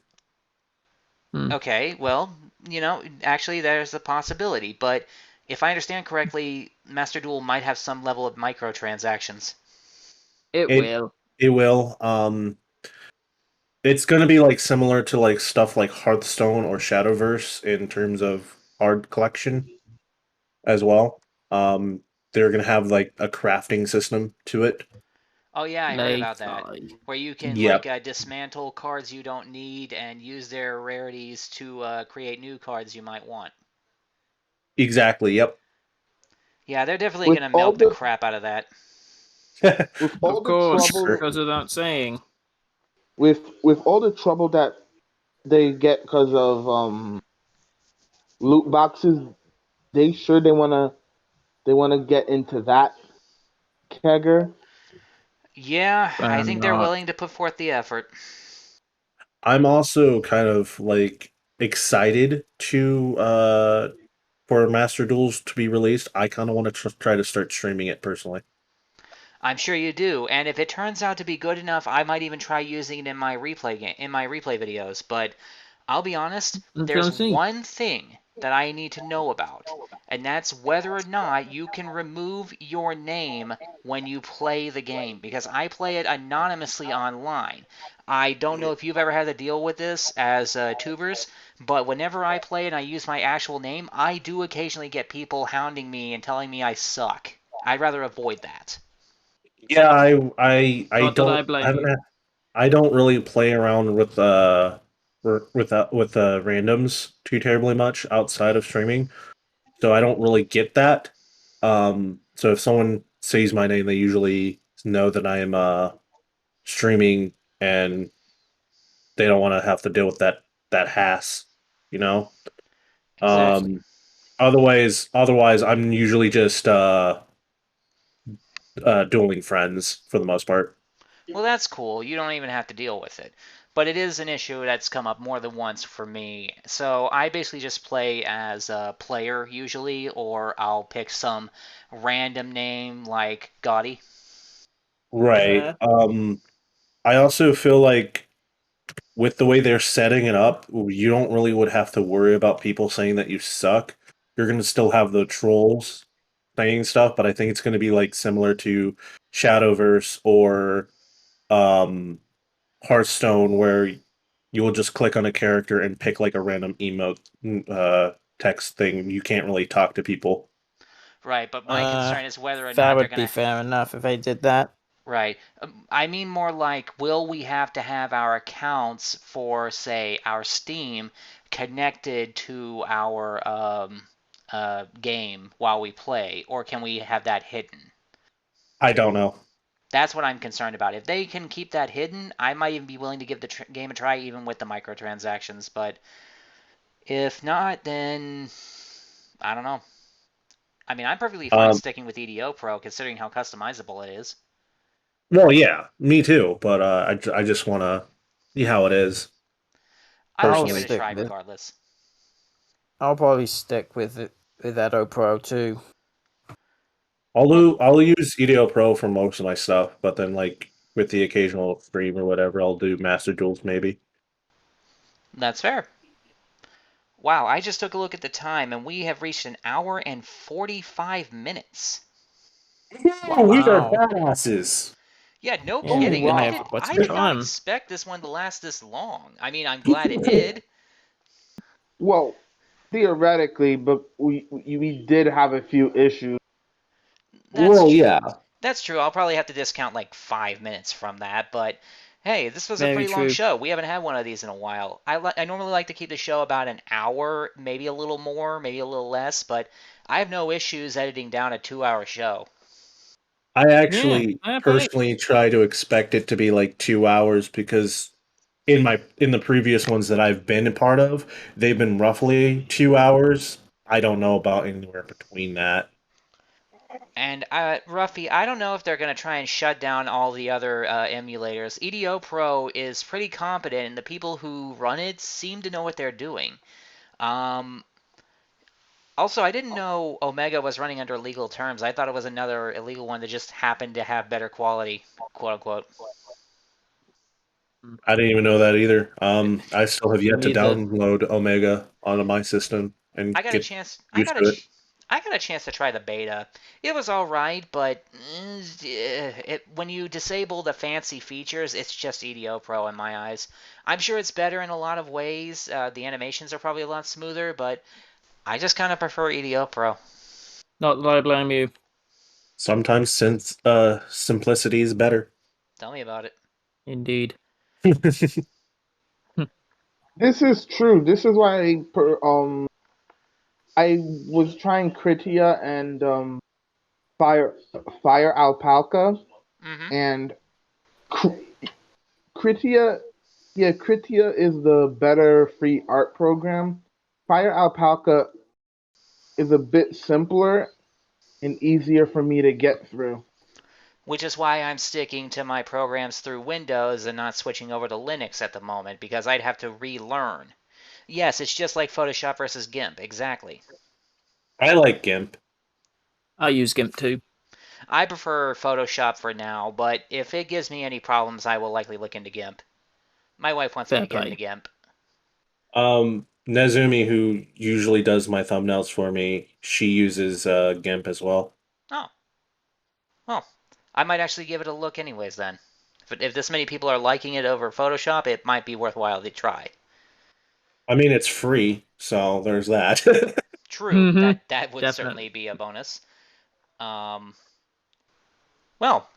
Hmm. Okay, well, actually, there's a possibility, but if I understand correctly, Master Duel might have some level of microtransactions. It It will. it will. It's going to be like similar to like stuff like Hearthstone or Shadowverse in terms of card collection as well. Um, they're going to have like a crafting system to it. Oh yeah, I heard about that. Later. Where you can like Yep, dismantle cards you don't need and use their rarities to create new cards you might want. exactly. Yep. Yeah, they're definitely With gonna all milk the the crap out of that. with Of all the For course, trouble sure. goes without saying. with all the trouble that they get because of loot boxes, they wanna get into that kegger. Yeah, I Why think they're not? willing to put forth the effort. I'm also kind of like excited to for Master Duels to be released. I kind of want to try to start streaming it personally. I'm sure you do, and if it turns out to be good enough, I might even try using it in my replay videos. But I'll be honest, I'm trying there's to see. one thing that I need to know about, and that's whether or not you can remove your name when you play the game, because I play it anonymously online. I don't know if you've ever had to deal with this as tubers, but whenever I play and I use my actual name, I do occasionally get people hounding me and telling me I suck. I'd rather avoid that. Yeah, I Not that I don't I blame haven't you. I don't really play around with randoms too terribly much outside of streaming, so I don't really get that. So if someone sees my name, they usually know that I am streaming, and they don't want to have to deal with that hass, you know. Exactly. Um, otherwise, I'm usually just dueling friends for the most part. Well, that's cool. You don't even have to deal with it. But it is an issue that's come up more than once for me. So I basically just play as a player usually, or I'll pick some random name like Gotti. Right. Fair. I also feel like with the way they're setting it up, you don't really would have to worry about people saying that you suck. You're going to still have the trolls saying stuff, but I think it's going to be like similar to Shadowverse or um Hearthstone where you will just click on a character and pick like a random emote text thing. You can't really talk to people. Right, but my concern is whether or That not they're would be gonna. fair enough if they did that. Right. I mean more like, will we have to have our accounts for, say, our Steam connected to our game while we play, or can we have that hidden? I don't know. That's what I'm concerned about. If they can keep that hidden, I might even be willing to give the game a try, even with the microtransactions. But if not, then I don't know. I mean, I'm perfectly fine sticking with EDO Pro, considering how customizable it is. Well, yeah, me too. But I just want to see how it is. I might I'll give it a Personally. stick try with. regardless. I'll probably stick with it with Edo Pro too. I'll use EDO Pro for most of my stuff, but then like with the occasional stream or whatever, I'll do Master Duels maybe. That's fair. Wow, I just took a look at the time, and we have reached an hour and 45 minutes. Wow, we are Wow. badasses. Yeah, no Yeah, kidding. we've been I here did. for quite I some did not time. expect this one to last this long. I mean, I'm glad it did. Well, theoretically, but we did have a few issues. That's Well, tr- yeah. that's true. I'll probably have to discount like 5 minutes from that, but hey, this was a Very pretty long true. show. We haven't had one of these in a while. I normally like to keep the show about an hour, maybe a little more, maybe a little less, but I have no issues editing down a 2-hour show. I actually Yeah, personally try to expect it to be like 2 hours because in the previous ones that I've been a part of, they've been roughly 2 hours. I don't know about anywhere between that. And Ruffy, I don't know if they're going to try and shut down all the other emulators. EDO Pro is pretty competent, and the people who run it seem to know what they're doing. Also, I didn't know Omega was running under legal terms. I thought it was another illegal one that just happened to have better quality, quote unquote. I didn't even know that either. I still have yet to Neither. download Omega onto my system and I got a get chance. used to it. I got a chance to try the beta. It was all right, but when you disable the fancy features, it's just EDO Pro in my eyes. I'm sure it's better in a lot of ways. The animations are probably a lot smoother, but I just kind of prefer EDO Pro. Not that I blame you. Sometimes since simplicity is better. Tell me about it. Indeed. This is true. This is why I was trying Kritia and Fire Alpaca Mm-hmm. and Kritia. Yeah, Kritia is the better free art program. Fire Alpaca is a bit simpler and easier for me to get through. Which is why I'm sticking to my programs through Windows and not switching over to Linux at the moment, because I'd have to relearn. Yes, it's just like Photoshop versus GIMP, exactly. I like GIMP. I use GIMP too. I prefer Photoshop for now, but if it gives me any problems, I will likely look into GIMP. My wife wants me Fair to get play. into GIMP. Nezumi, who usually does my thumbnails for me, she uses GIMP as well. Oh. Well, I might actually give it a look anyways then. If this many people are liking it over Photoshop, it might be worthwhile to try. I mean, it's free, so there's that. True, Mhm. that would Definitely. certainly be a bonus. Well,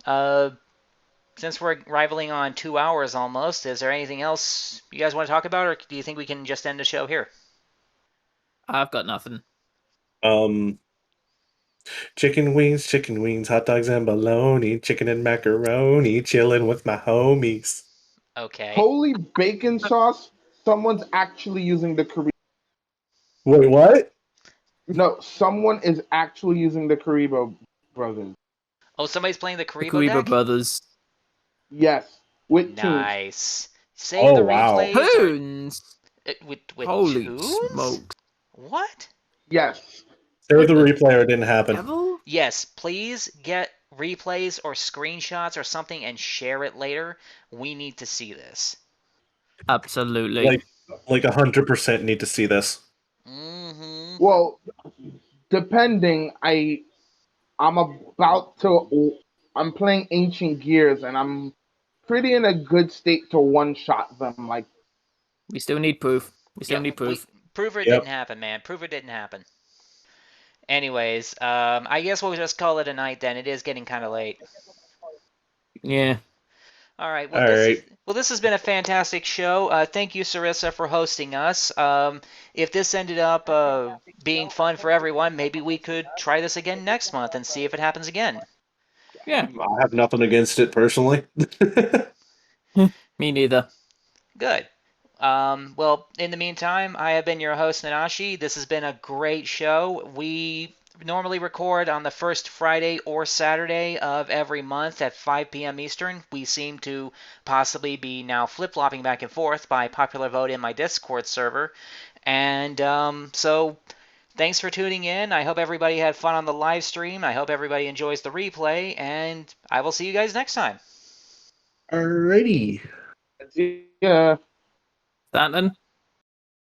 since we're rivaling on 2 hours almost, is there anything else you guys want to talk about, or do you think we can just end the show here? I've got nothing. um, chicken wings, hot dogs and bologna, chicken and macaroni, chilling with my homies. Okay. Holy bacon sauce! Someone's actually using the Karibo. Wait, what? No, someone is actually using the Karibo brothers. Oh, somebody's playing the The Karibo Kuribo deck? brothers. Yes, with tunes. Nice. Save Oh, the wow. replays or Tunes! with Holy tunes? smokes. What? Yes. Save the replay or it didn't happen. Devil? Yes, please get replays or screenshots or something and share it later. We need to see this. Absolutely. Like 100% need to see this. Mm-hmm. Well, depending, I'm about to. I'm playing Ancient Gears, and I'm pretty in a good state to one-shot them. Like, We still need proof. We still Yeah, need proof. prove it Yep. didn't happen, man. Prove it didn't happen. Anyways, I guess we'll just call it a night then. It is getting kind of late. Yeah. All right. Well, All right. this has been a fantastic show. Thank you, Sarisa, for hosting us. If this ended up being fun for everyone, maybe we could try this again next month and see if it happens again. Yeah. I have nothing against it personally. Me neither. Good. Well, in the meantime, I have been your host, Nanashi. This has been a great show. We normally record on the first Friday or Saturday of every month at 5 p.m. Eastern. We seem to possibly be now flip-flopping back and forth by popular vote in my Discord server. And so thanks for tuning in. I hope everybody had fun on the live stream. I hope everybody enjoys the replay. And I will see you guys next time. Alrighty. yeah. Stanton?